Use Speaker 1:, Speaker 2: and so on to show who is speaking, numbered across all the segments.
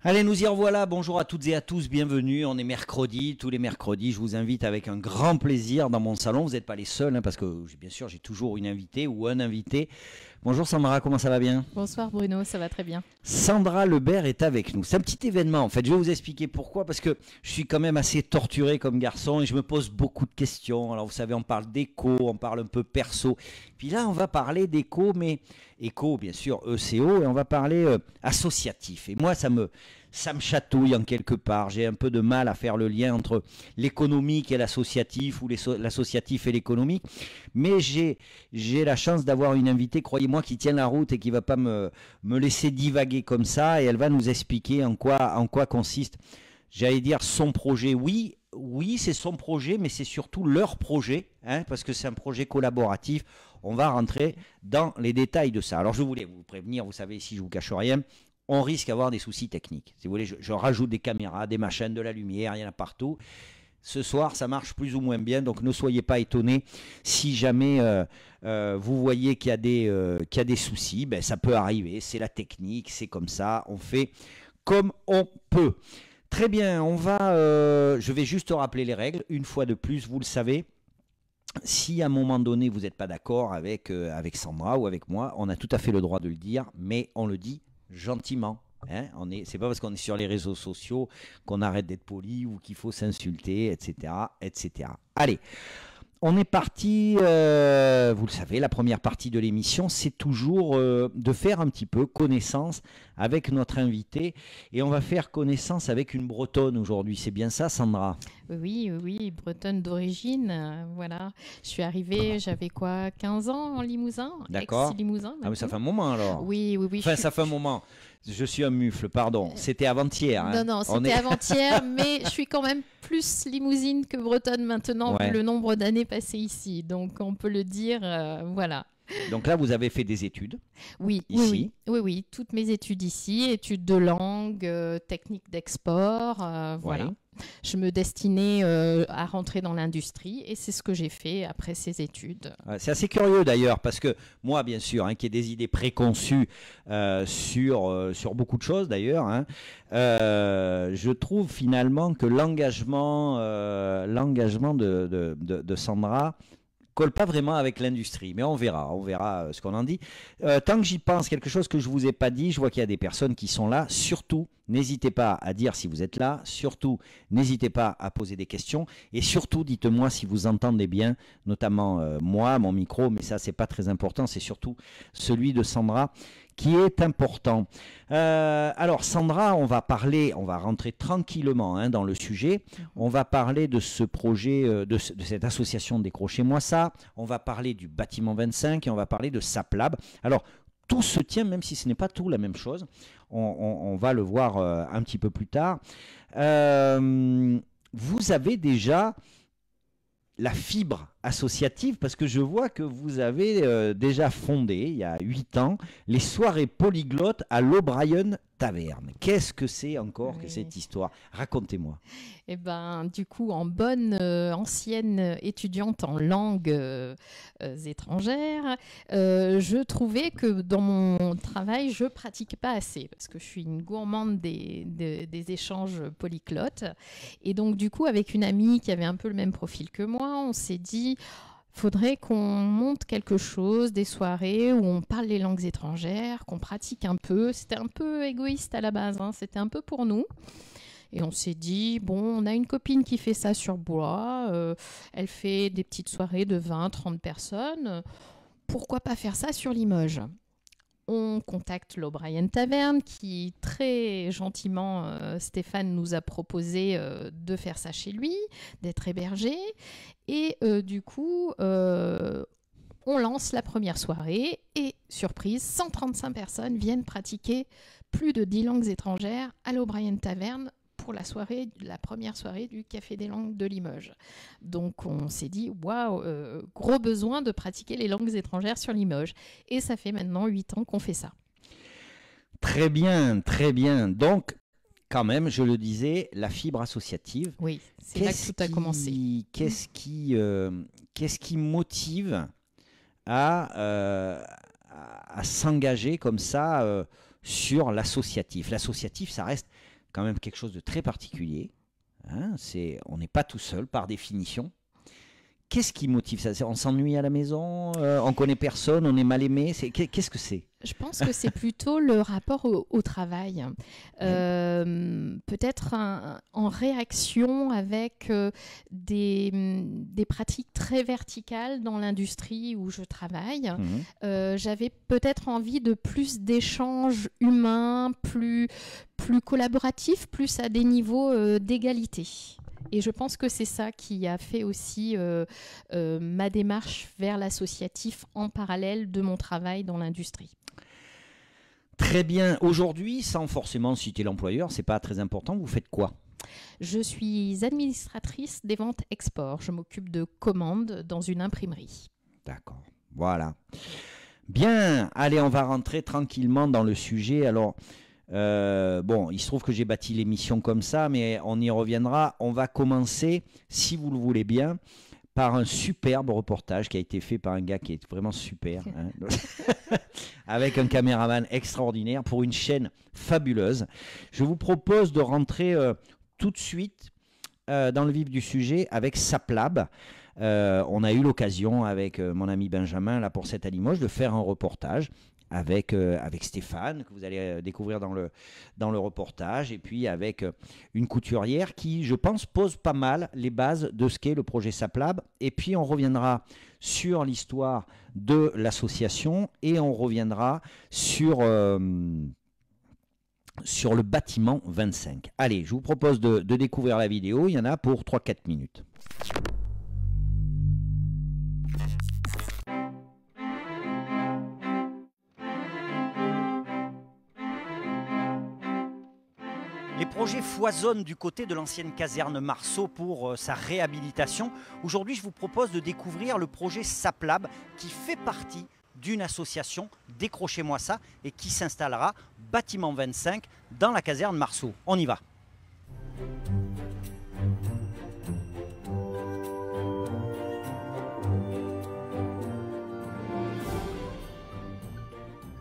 Speaker 1: Allez, nous y revoilà. Bonjour à toutes et à tous, bienvenue. On est mercredi, tous les mercredis. Je vous invite avec un grand plaisir dans mon salon. Vous n'êtes pas les seuls, hein, parce que bien sûr, j'ai toujours une invitée ou un invité. Bonjour Sandra, comment ça va bien?
Speaker 2: Bonsoir Bruno, ça va très bien.
Speaker 1: Sandra Lebert est avec nous. C'est un petit événement en fait. Je vais vous expliquer pourquoi. Parce que je suis quand même assez torturé comme garçon et je me pose beaucoup de questions. Alors vous savez, on parle d'éco, on parle un peu perso. Puis là, on va parler d'éco, mais éco, bien sûr, ECO, et on va parler associatif. Et moi, ça me chatouille en quelque part. J'ai un peu de mal à faire le lien entre l'économique et l'associatif ou l'associatif et l'économique. Mais j'ai la chance d'avoir une invitée, croyez-moi, qui tient la route et qui ne va pas me laisser divaguer comme ça. Et elle va nous expliquer en quoi consiste, j'allais dire, son projet. Oui, c'est son projet, mais c'est surtout leur projet, hein, parce que c'est un projet collaboratif. On va rentrer dans les détails de ça. Alors je voulais vous prévenir, vous savez, si je ne vous cache rien, on risque d'avoir des soucis techniques. Si vous voulez, je rajoute des caméras, des machines, de la lumière, il y en a partout. Ce soir, ça marche plus ou moins bien, donc ne soyez pas étonnés si jamais vous voyez qu'il y a des soucis. Ben, ça peut arriver, c'est la technique, c'est comme ça, on fait comme on peut. Très bien, je vais juste rappeler les règles. Une fois de plus, vous le savez. Si à un moment donné, vous n'êtes pas d'accord avec Sandra ou avec moi, on a tout à fait le droit de le dire, mais on le dit gentiment. Hein, c'est pas parce qu'on est sur les réseaux sociaux qu'on arrête d'être poli ou qu'il faut s'insulter, etc., etc. Allez, on est parti, vous le savez, la première partie de l'émission, c'est toujours de faire un petit peu connaissance avec notre invité. Et on va faire connaissance avec une Bretonne aujourd'hui. C'est bien ça, Sandra?
Speaker 2: Oui, Bretonne d'origine. Voilà. Je suis arrivée, j'avais quoi, 15 ans en Limousin?
Speaker 1: D'accord.
Speaker 2: Ex-Limousin.
Speaker 1: Ah, mais ça fait un moment alors.
Speaker 2: Oui.
Speaker 1: Enfin, ça fait un moment. Je suis un mufle, pardon. C'était avant-hier. Hein.
Speaker 2: Non, c'était avant-hier, mais je suis quand même plus limousine que bretonne maintenant, vu le nombre d'années passées ici. Donc, on peut le dire, voilà.
Speaker 1: Donc là, vous avez fait des études
Speaker 2: ici. Oui, toutes mes études ici, études de langue, technique d'export, voilà. Oui. Je me destinais à rentrer dans l'industrie et c'est ce que j'ai fait après ces études.
Speaker 1: C'est assez curieux d'ailleurs parce que moi, bien sûr, hein, qui ai des idées préconçues sur beaucoup de choses d'ailleurs, hein, je trouve finalement que l'engagement de Sandra colle pas vraiment avec l'industrie, mais on verra ce qu'on en dit. Tant que j'y pense, quelque chose que je vous ai pas dit, je vois qu'il y a des personnes qui sont là. Surtout, n'hésitez pas à dire si vous êtes là. Surtout, n'hésitez pas à poser des questions. Et surtout, dites-moi si vous entendez bien, notamment moi, mon micro, mais ça, c'est pas très important. C'est surtout celui de Sandra qui est important. Alors Sandra, on va rentrer tranquillement hein, dans le sujet. On va parler de ce projet, de cette association Décrochez-moi ça. On va parler du bâtiment 25 et on va parler de SAPLab. Alors tout se tient, même si ce n'est pas tout la même chose. On va le voir un petit peu plus tard. Vous avez déjà la fibre associative, parce que je vois que vous avez déjà fondé, il y a 8 ans, les soirées polyglottes à l'O'Brien Taverne. Qu'est-ce que c'est encore que cette histoire? Racontez-moi.
Speaker 2: Eh ben, du coup, en bonne ancienne étudiante en langues étrangères, je trouvais que dans mon travail, je pratiquais pas assez, parce que je suis une gourmande des échanges polyglottes. Et donc, du coup, avec une amie qui avait un peu le même profil que moi, on s'est dit... faudrait qu'on monte quelque chose, des soirées où on parle les langues étrangères, qu'on pratique un peu. C'était un peu égoïste à la base, hein. C'était un peu pour nous. Et on s'est dit, bon, on a une copine qui fait ça sur Blois, elle fait des petites soirées de 20-30 personnes, pourquoi pas faire ça sur Limoges? On contacte l'O'Brien Taverne qui, très gentiment, Stéphane nous a proposé de faire ça chez lui, d'être hébergé. Et du coup, on lance la première soirée et, surprise, 135 personnes viennent pratiquer plus de 10 langues étrangères à l'O'Brien Taverne pour la première soirée du Café des langues de Limoges. Donc on s'est dit, waouh, gros besoin de pratiquer les langues étrangères sur Limoges. Et ça fait maintenant 8 ans qu'on fait ça.
Speaker 1: Très bien, très bien. Donc, quand même, je le disais, la fibre associative.
Speaker 2: Oui, c'est là que tout a commencé.
Speaker 1: Qu'est-ce qui motive à s'engager comme ça sur l'associatif? L'associatif, ça reste quand même quelque chose de très particulier. Hein, on n'est pas tout seul par définition. Qu'est-ce qui motive ça? On s'ennuie à la maison, on connaît personne, on est mal aimé. Qu'est-ce que c'est?
Speaker 2: Je pense que c'est plutôt le rapport au travail. Peut-être en réaction avec des pratiques très verticales dans l'industrie où je travaille. J'avais peut-être envie de plus d'échanges humains, plus collaboratifs, plus à des niveaux d'égalité. Et je pense que c'est ça qui a fait aussi ma démarche vers l'associatif en parallèle de mon travail dans l'industrie.
Speaker 1: Très bien. Aujourd'hui, sans forcément citer l'employeur, c'est pas très important, vous faites quoi?
Speaker 2: Je suis administratrice des ventes export. Je m'occupe de commandes dans une imprimerie.
Speaker 1: D'accord. Voilà. Bien. Allez, on va rentrer tranquillement dans le sujet. Alors... bon, il se trouve que j'ai bâti l'émission comme ça, mais on y reviendra. On va commencer, si vous le voulez bien, par un superbe reportage qui a été fait par un gars qui est vraiment super, hein, avec un caméraman extraordinaire pour une chaîne fabuleuse. Je vous propose de rentrer tout de suite dans le vif du sujet avec SAPLab. On a eu l'occasion avec mon ami Benjamin là, pour cette à Limoges de faire un reportage avec Stéphane, que vous allez découvrir dans le reportage, et puis avec une couturière qui, je pense, pose pas mal les bases de ce qu'est le projet SAPLab. Et puis on reviendra sur l'histoire de l'association et on reviendra sur le bâtiment 25. Allez, je vous propose de découvrir la vidéo, il y en a pour 3-4 minutes. Les projets foisonnent du côté de l'ancienne caserne Marceau pour sa réhabilitation. Aujourd'hui, je vous propose de découvrir le projet SAPLab qui fait partie d'une association, Décrochez-moi ça, et qui s'installera bâtiment 25 dans la caserne Marceau. On y va.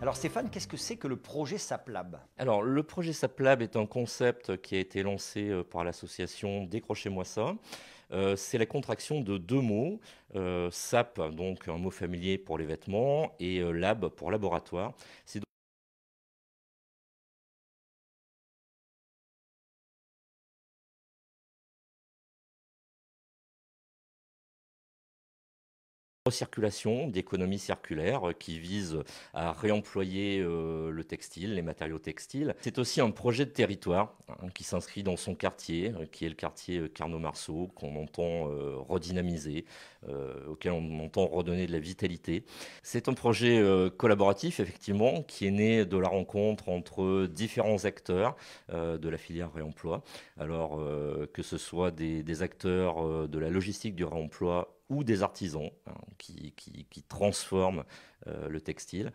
Speaker 1: Alors Stéphane, qu'est-ce que c'est que le projet SAPLab?
Speaker 3: Alors le projet SAPLab est un concept qui a été lancé par l'association Décrochez-moi ça. C'est la contraction de deux mots, SAP, donc un mot familier pour les vêtements, et lab pour laboratoire. C'est recirculation, d'économie circulaire qui vise à réemployer le textile, les matériaux textiles. C'est aussi un projet de territoire qui s'inscrit dans son quartier, qui est le quartier Carnot-Marceau, qu'on entend redynamiser, auquel on entend redonner de la vitalité. C'est un projet collaboratif, effectivement, qui est né de la rencontre entre différents acteurs de la filière réemploi. Alors, que ce soit des acteurs de la logistique du réemploi ou des artisans qui transforment le textile.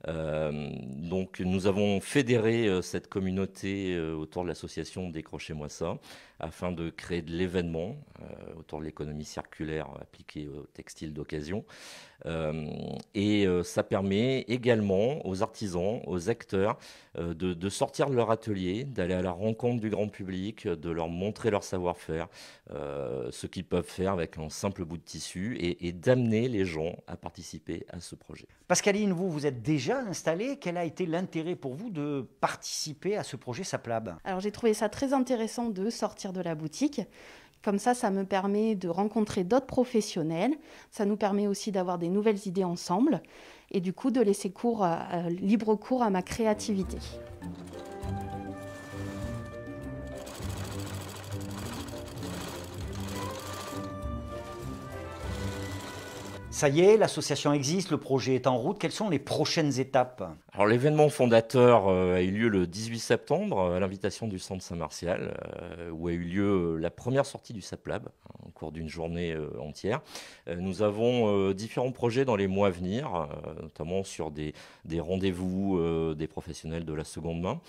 Speaker 3: Donc nous avons fédéré cette communauté autour de l'association Décrochez-moi ça, afin de créer de l'événement autour de l'économie circulaire appliquée au textile d'occasion. Et ça permet également aux artisans, aux acteurs de sortir de leur atelier, d'aller à la rencontre du grand public, de leur montrer leur savoir-faire, ce qu'ils peuvent faire avec un simple bout de tissu et d'amener les gens à participer à ce projet.
Speaker 1: Pascaline, vous êtes déjà installée. Quel a été l'intérêt pour vous de participer à ce projet SAPLab?
Speaker 4: Alors j'ai trouvé ça très intéressant de sortir de la boutique. Comme ça me permet de rencontrer d'autres professionnels. Ça nous permet aussi d'avoir des nouvelles idées ensemble et du coup de laisser libre cours à ma créativité.
Speaker 1: Ça y est, l'association existe, le projet est en route. Quelles sont les prochaines étapes?
Speaker 3: Alors l'événement fondateur a eu lieu le 18 septembre à l'invitation du Centre Saint-Martial, où a eu lieu la première sortie du SAPLab au cours d'une journée entière. Nous avons différents projets dans les mois à venir, notamment sur des rendez-vous des professionnels de la seconde main.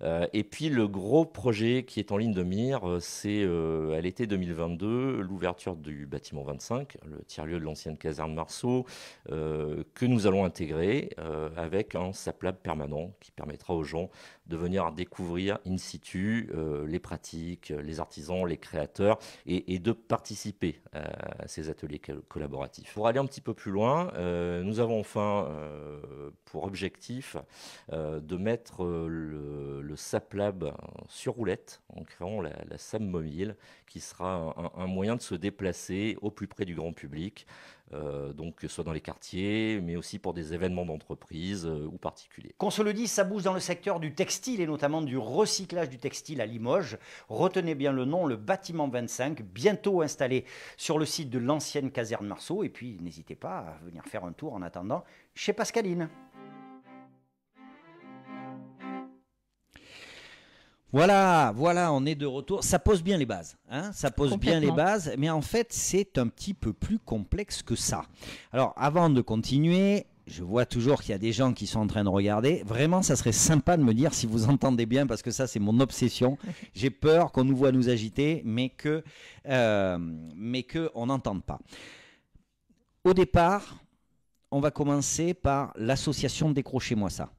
Speaker 3: Et puis le gros projet qui est en ligne de mire, c'est à l'été 2022, l'ouverture du bâtiment 25, le tiers-lieu de l'ancienne caserne Marceau, que nous allons intégrer avec un SAP Lab permanent qui permettra aux gens de venir découvrir in situ les pratiques, les artisans, les créateurs et de participer à ces ateliers collaboratifs. Pour aller un petit peu plus loin, nous avons enfin pour objectif de mettre le SAP Lab sur roulette en créant la SAM Mobile qui sera un moyen de se déplacer au plus près du grand public, donc que ce soit dans les quartiers, mais aussi pour des événements d'entreprise ou particuliers.
Speaker 1: Qu'on se le dise, ça bouge dans le secteur du textile et notamment du recyclage du textile à Limoges. Retenez bien le nom, le bâtiment 25, bientôt installé sur le site de l'ancienne caserne Marceau. Et puis n'hésitez pas à venir faire un tour en attendant chez Pascaline. Voilà, on est de retour. Ça pose bien les bases, hein, ça pose bien les bases, mais en fait, c'est un petit peu plus complexe que ça. Alors, avant de continuer, je vois toujours qu'il y a des gens qui sont en train de regarder. Vraiment, ça serait sympa de me dire si vous entendez bien, parce que ça, c'est mon obsession. J'ai peur qu'on nous voit nous agiter, mais que on n'entende pas. Au départ, on va commencer par l'association Décrochez-moi ça.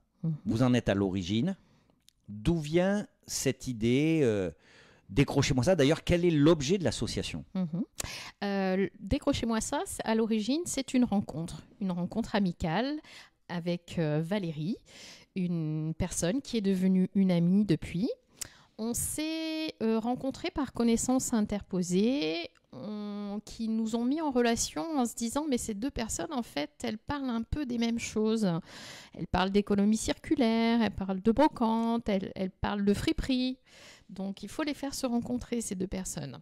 Speaker 1: Vous en êtes à l'origine. D'où vient cette idée Décrochez-moi ça. D'ailleurs, quel est l'objet de l'association?
Speaker 2: Décrochez-moi ça, à l'origine, c'est une rencontre amicale avec Valérie, une personne qui est devenue une amie depuis. On s'est rencontrés par connaissance interposée, qui nous ont mis en relation en se disant mais ces deux personnes en fait elles parlent un peu des mêmes choses. Elles parlent d'économie circulaire, elles parlent de brocante, elles parlent de friperie. Donc il faut les faire se rencontrer ces deux personnes.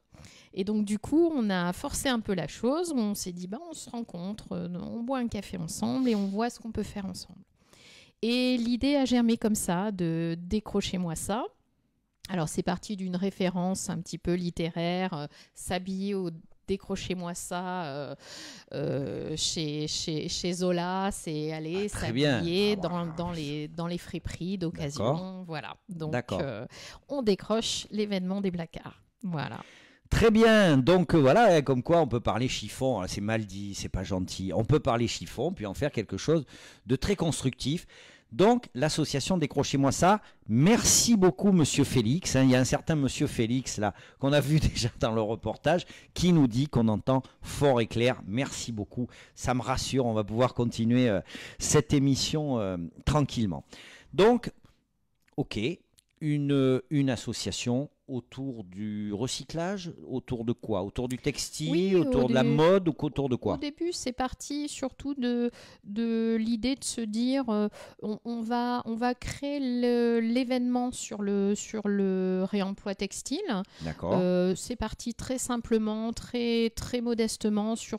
Speaker 2: Et donc du coup on a forcé un peu la chose, on s'est dit on se rencontre, on boit un café ensemble et on voit ce qu'on peut faire ensemble. Et l'idée a germé comme ça de Décrochez-moi ça. Alors, c'est parti d'une référence un petit peu littéraire, s'habiller au Décrochez-moi ça chez Zola, c'est aller s'habiller dans les friperies d'occasion. Voilà. Donc, on décroche l'événement des Blacards. Voilà.
Speaker 1: Très bien, donc voilà, comme quoi on peut parler chiffon, c'est mal dit, c'est pas gentil, on peut parler chiffon, puis en faire quelque chose de très constructif. Donc, l'association Décrochez-moi ça, merci beaucoup Monsieur Félix. Il y a un certain Monsieur Félix là qu'on a vu déjà dans le reportage qui nous dit qu'on entend fort et clair. Merci beaucoup, ça me rassure, on va pouvoir continuer cette émission tranquillement. Donc, ok, une association autour du recyclage, autour de quoi? Autour du textile, autour de la mode, ou autour de quoi?
Speaker 2: Au début, c'est parti surtout de l'idée de se dire on va créer l'événement sur le réemploi textile.
Speaker 1: D'accord.
Speaker 2: C'est parti très simplement, très, très modestement sur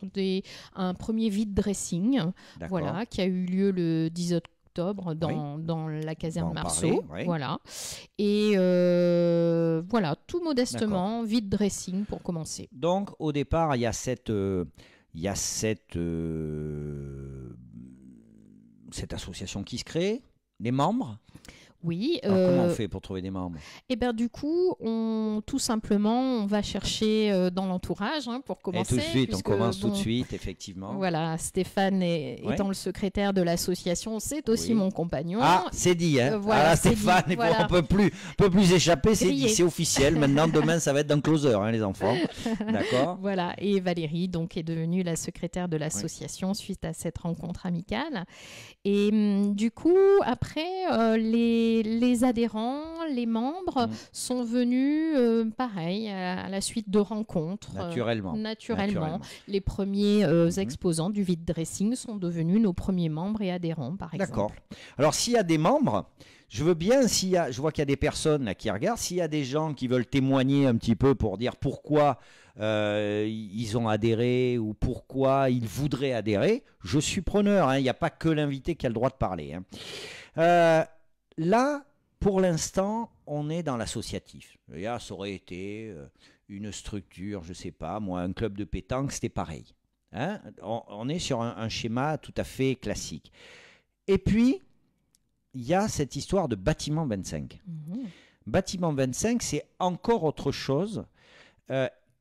Speaker 2: un premier vide dressing, voilà, qui a eu lieu le 10 octobre dans la caserne Marceau. Voilà. Et voilà, tout modestement, vide dressing pour commencer.
Speaker 1: Donc, au départ, il y a cette association qui se crée, les membres.
Speaker 2: Oui.
Speaker 1: Alors, comment on fait pour trouver des membres?
Speaker 2: Eh bien, du coup, tout simplement, on va chercher dans l'entourage pour commencer.
Speaker 1: Et tout de suite, on commence tout de suite, effectivement.
Speaker 2: Voilà, Stéphane étant le secrétaire de l'association, c'est aussi mon compagnon.
Speaker 1: Ah, c'est dit, hein. Voilà, Stéphane, dit, on peut plus échapper, c'est dit, c'est officiel. Maintenant, demain, ça va être dans le closer, hein, les enfants. D'accord.
Speaker 2: Voilà, et Valérie, donc, est devenue la secrétaire de l'association suite à cette rencontre amicale. Et du coup, après, les adhérents, les membres sont venus, pareil, à la suite de rencontres. Naturellement. Les premiers exposants du vide dressing sont devenus nos premiers membres et adhérents, par exemple.
Speaker 1: D'accord. Alors, s'il y a des membres, je veux bien, je vois qu'il y a des personnes là, qui regardent, s'il y a des gens qui veulent témoigner un petit peu pour dire pourquoi ils ont adhéré ou pourquoi ils voudraient adhérer, je suis preneur. Il n'y a pas que l'invité qui a le droit de parler. Là, pour l'instant, on est dans l'associatif. Ça aurait été une structure, je ne sais pas, moi, un club de pétanque, c'était pareil. On est sur un schéma tout à fait classique. Et puis, il y a cette histoire de bâtiment 25. Bâtiment 25, c'est encore autre chose.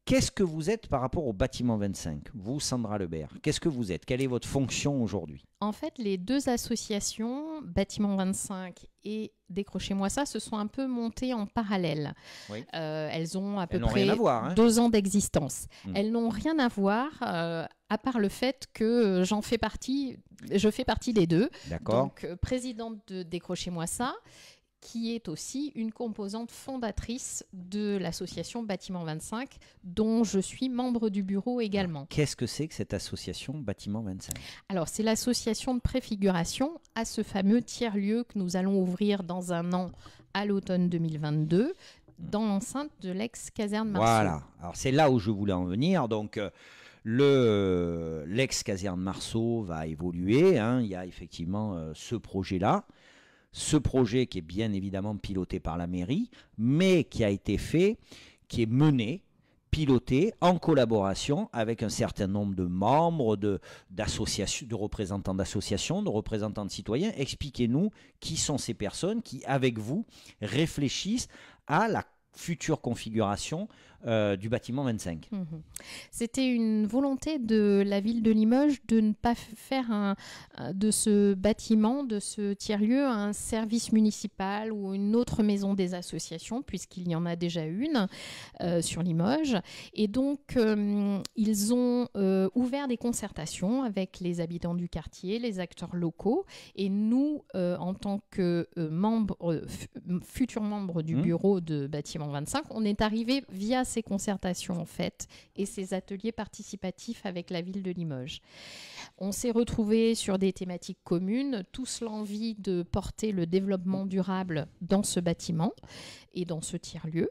Speaker 1: Qu'est-ce que vous êtes par rapport au bâtiment 25? Vous, Sandra Lebert, qu'est-ce que vous êtes? Quelle est votre fonction aujourd'hui?
Speaker 2: En fait, les deux associations, Bâtiment 25 et Décrochez-moi ça, se sont un peu montées en parallèle.
Speaker 1: Oui.
Speaker 2: Elles ont à peu
Speaker 1: Elles n'ont rien
Speaker 2: près
Speaker 1: à voir, hein.
Speaker 2: 2 ans d'existence. Elles
Speaker 1: Mm.
Speaker 2: n'ont rien à voir, à part le fait que je fais partie des deux.
Speaker 1: D'accord.
Speaker 2: Donc, présidente de Décrochez-moi ça, qui est aussi une composante fondatrice de l'association Bâtiment 25, dont je suis membre du bureau également.
Speaker 1: Qu'est-ce que c'est que cette association Bâtiment 25?
Speaker 2: Alors, c'est l'association de préfiguration à ce fameux tiers-lieu que nous allons ouvrir dans un an à l'automne 2022, dans l'enceinte de l'ex-caserne Marceau.
Speaker 1: Voilà, alors c'est là où je voulais en venir. Donc, l'ex-caserne Marceau va évoluer, hein. Il y a effectivement ce projet-là. Ce projet qui est bien évidemment piloté par la mairie, mais qui a été fait, qui est mené, piloté en collaboration avec un certain nombre de membres, d'associations, de représentants d'associations, de représentants de citoyens. Expliquez-nous qui sont ces personnes qui, avec vous, réfléchissent à la future configuration du bâtiment 25.
Speaker 2: C'était une volonté de la ville de Limoges de ne pas faire de ce bâtiment, de ce tiers-lieu, un service municipal ou une autre maison des associations, puisqu'il y en a déjà une sur Limoges. Et donc, ils ont ouvert des concertations avec les habitants du quartier, les acteurs locaux. Et nous, en tant que futurs membres du bureau de Bâtiment 25, on est arrivé via ces concertations en fait et ces ateliers participatifs avec la ville de Limoges. On s'est retrouvés sur des thématiques communes, tous l'envie de porter le développement durable dans ce bâtiment et dans ce tiers-lieu.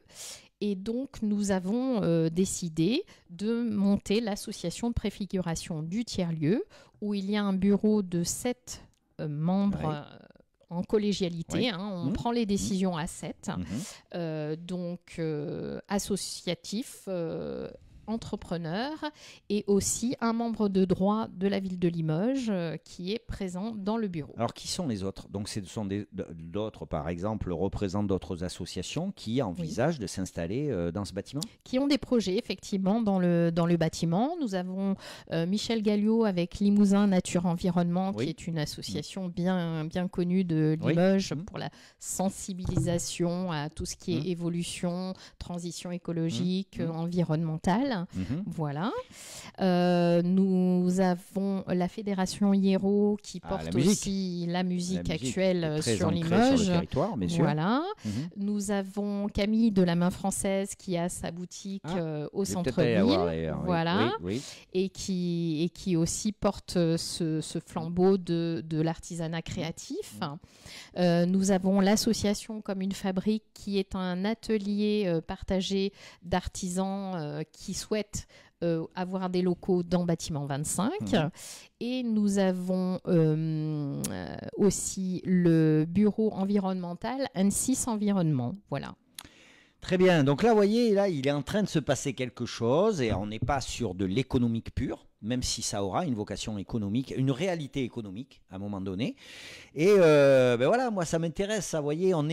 Speaker 2: Et donc, nous avons décidé de monter l'association de préfiguration du tiers-lieu, où il y a un bureau de 7 membres en collégialité. On prend les décisions à 7. Donc, associatif, entrepreneur et aussi un membre de droit de la ville de Limoges qui est présent dans le bureau.
Speaker 1: Alors, qui sont les autres? Donc, ce sont d'autres, par exemple, représentent d'autres associations qui envisagent de s'installer dans ce bâtiment?
Speaker 2: Qui ont des projets, effectivement, dans le bâtiment. Nous avons Michel Galliot avec Limousin Nature Environnement, qui est une association bien connue de Limoges pour la sensibilisation à tout ce qui est évolution, transition écologique, environnementale. Voilà. Nous avons la Fédération Hiero qui porte aussi la musique actuelle sur Limoges.
Speaker 1: Sur le territoire, bien sûr.
Speaker 2: Voilà. Nous avons Camille de la Main Française qui a sa boutique au centre-ville. Voilà. Et qui aussi porte ce flambeau de l'artisanat créatif. Nous avons l'association Comme une fabrique qui est un atelier partagé d'artisans qui souhaitent avoir des locaux dans Bâtiment 25. Et nous avons aussi le bureau environnemental N6 Environnement. Voilà.
Speaker 1: Très bien. Donc là, vous voyez, là, il est en train de se passer quelque chose et on n'est pas sur de l'économique pure, même si ça aura une vocation économique, une réalité économique à un moment donné. Et voilà, moi, ça m'intéresse. Ça, vous voyez, on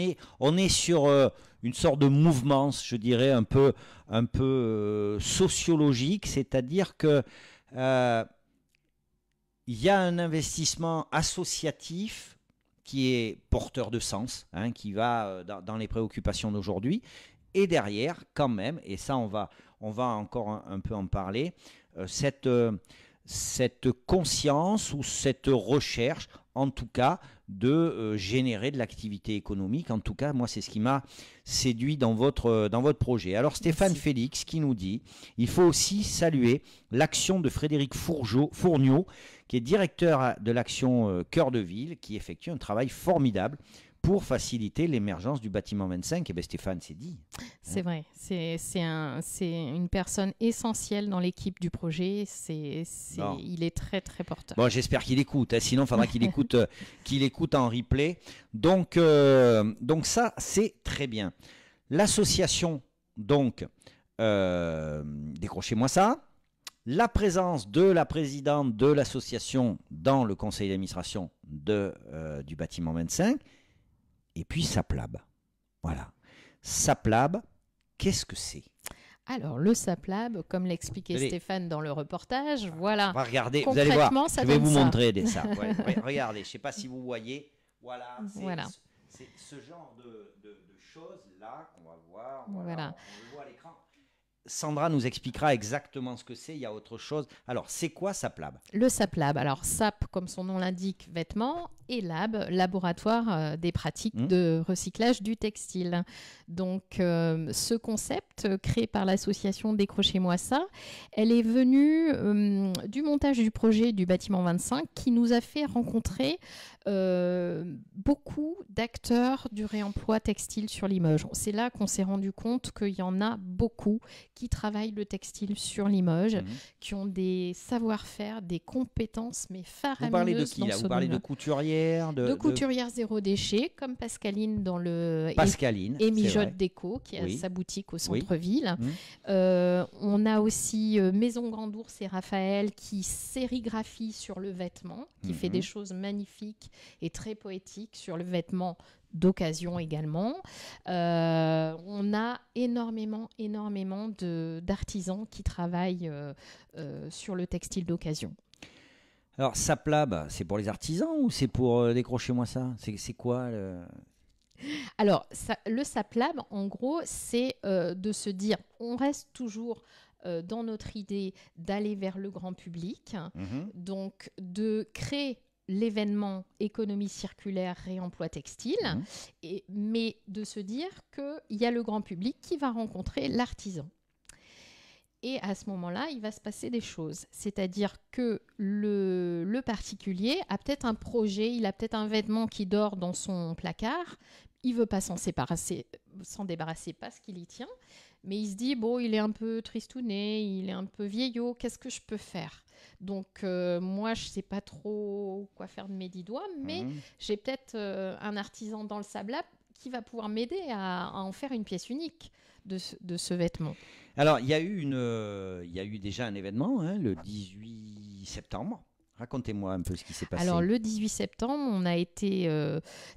Speaker 1: est sur une sorte de mouvement, je dirais, un peu sociologique, c'est-à-dire que il y a un investissement associatif qui est porteur de sens, qui va dans les préoccupations d'aujourd'hui. Et derrière, quand même, et ça on va encore un peu en parler, cette conscience ou cette recherche, en tout cas, de générer de l'activité économique. En tout cas, moi, c'est ce qui m'a séduit dans votre projet. Alors, Stéphane Félix qui nous dit, il faut aussi saluer l'action de Frédéric Fourniot, qui est directeur de l'action Cœur de Ville, qui effectue un travail formidable pour faciliter l'émergence du bâtiment 25. Et bien Stéphane, c'est dit.
Speaker 2: C'est vrai, c'est une personne essentielle dans l'équipe du projet. Il est très très porteur.
Speaker 1: Bon, j'espère qu'il écoute, sinon il faudra qu'il écoute en replay. Donc ça, c'est très bien. L'association, donc, Décrochez-moi ça, la présence de la présidente de l'association dans le conseil d'administration du bâtiment 25, et puis SAPLAB. Voilà. SAPLAB, qu'est-ce que c'est?
Speaker 2: Alors, le SAPLAB, comme l'expliquait Stéphane dans le reportage, voilà.
Speaker 1: On va regarder, vous allez voir, je vais vous montrer ça. Regardez, je ne sais pas si vous voyez. Voilà, c'est ce genre de choses-là qu'on va voir. Voilà. On le voit à l'écran. Sandra nous expliquera exactement ce que c'est. Il y a autre chose. Alors, c'est quoi SAPLAB?
Speaker 2: Le SAPLAB, alors SAP, comme son nom l'indique, vêtements, et Lab, laboratoire des pratiques de recyclage du textile. Donc, ce concept, créé par l'association Décrochez-moi ça, elle est venue du montage du projet du bâtiment 25 qui nous a fait rencontrer beaucoup d'acteurs du réemploi textile sur Limoges. C'est là qu'on s'est rendu compte qu'il y en a beaucoup qui travaillent le textile sur Limoges, qui ont des savoir-faire, des compétences, mais faramineuses.
Speaker 1: Vous parlez de qui là? Vous parlez de couturières
Speaker 2: de couturières zéro déchet, comme Pascaline dans le et Mijotte Déco, qui a sa boutique au centre-ville. On a aussi Maison Grand Ours et Raphaël qui sérigraphie sur le vêtement, qui fait des choses magnifiques et très poétiques sur le vêtement d'occasion également. On a énormément d'artisans qui travaillent sur le textile d'occasion.
Speaker 1: Alors, SAPLAB, c'est pour les artisans ou c'est pour Décrochez-moi ça? C'est quoi
Speaker 2: Alors, le SAPLAB, en gros, c'est de se dire, on reste toujours dans notre idée d'aller vers le grand public, donc de créer l'événement économie circulaire réemploi textile, mais de se dire qu'il y a le grand public qui va rencontrer l'artisan. Et à ce moment-là, il va se passer des choses. C'est-à-dire que le particulier a peut-être un projet, il a peut-être un vêtement qui dort dans son placard, il ne veut pas s'en débarrasser parce qu'il y tient, mais il se dit, bon, il est un peu tristouné, il est un peu vieillot, qu'est-ce que je peux faire? Donc, moi, je ne sais pas trop quoi faire de mes 10 doigts, mais j'ai peut-être un artisan dans le SAPLAB qui va pouvoir m'aider à en faire une pièce unique de ce vêtement.
Speaker 1: Alors, il y a eu déjà un événement, le 18 septembre. Racontez-moi un peu ce qui s'est passé.
Speaker 2: Alors, le 18 septembre, on a été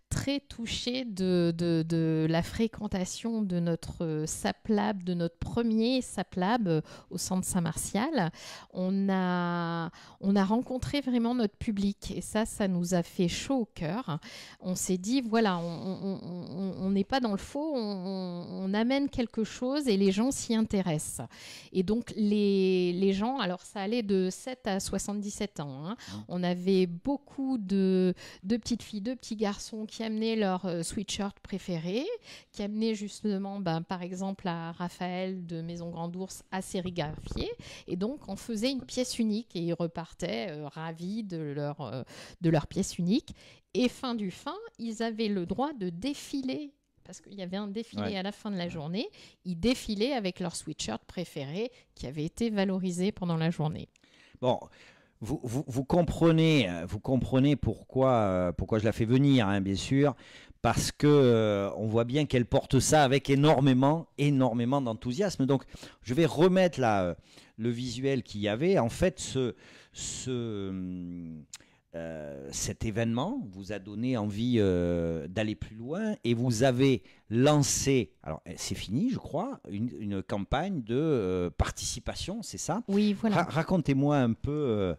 Speaker 2: très touchés de la fréquentation de notre SAPLAB, de notre premier SAPLAB au centre Saint-Martial. On a rencontré vraiment notre public et ça nous a fait chaud au cœur. On s'est dit, voilà, on n'est pas dans le faux, on amène quelque chose et les gens s'y intéressent. Et donc, les gens, alors ça allait de 7 à 77 ans, on avait beaucoup de petites filles, de petits garçons qui amenaient leur sweatshirt préféré, qui amenaient justement, par exemple, à Raphaël de Maison Grand Ours à sérigraphier. Et donc, on faisait une pièce unique et ils repartaient ravis de leur pièce unique. Et fin du fin, ils avaient le droit de défiler. Parce qu'il y avait un défilé à la fin de la journée. Ils défilaient avec leur sweatshirt préféré qui avait été valorisé pendant la journée.
Speaker 1: Bon, vous comprenez pourquoi je la fais venir, bien sûr, parce que on voit bien qu'elle porte ça avec énormément d'enthousiasme. Donc, je vais remettre là le visuel qu'il y avait. En fait, cet événement vous a donné envie d'aller plus loin et vous avez lancé, alors c'est fini je crois, une campagne de participation, c'est ça?
Speaker 2: Oui, voilà.
Speaker 1: Racontez-moi un peu,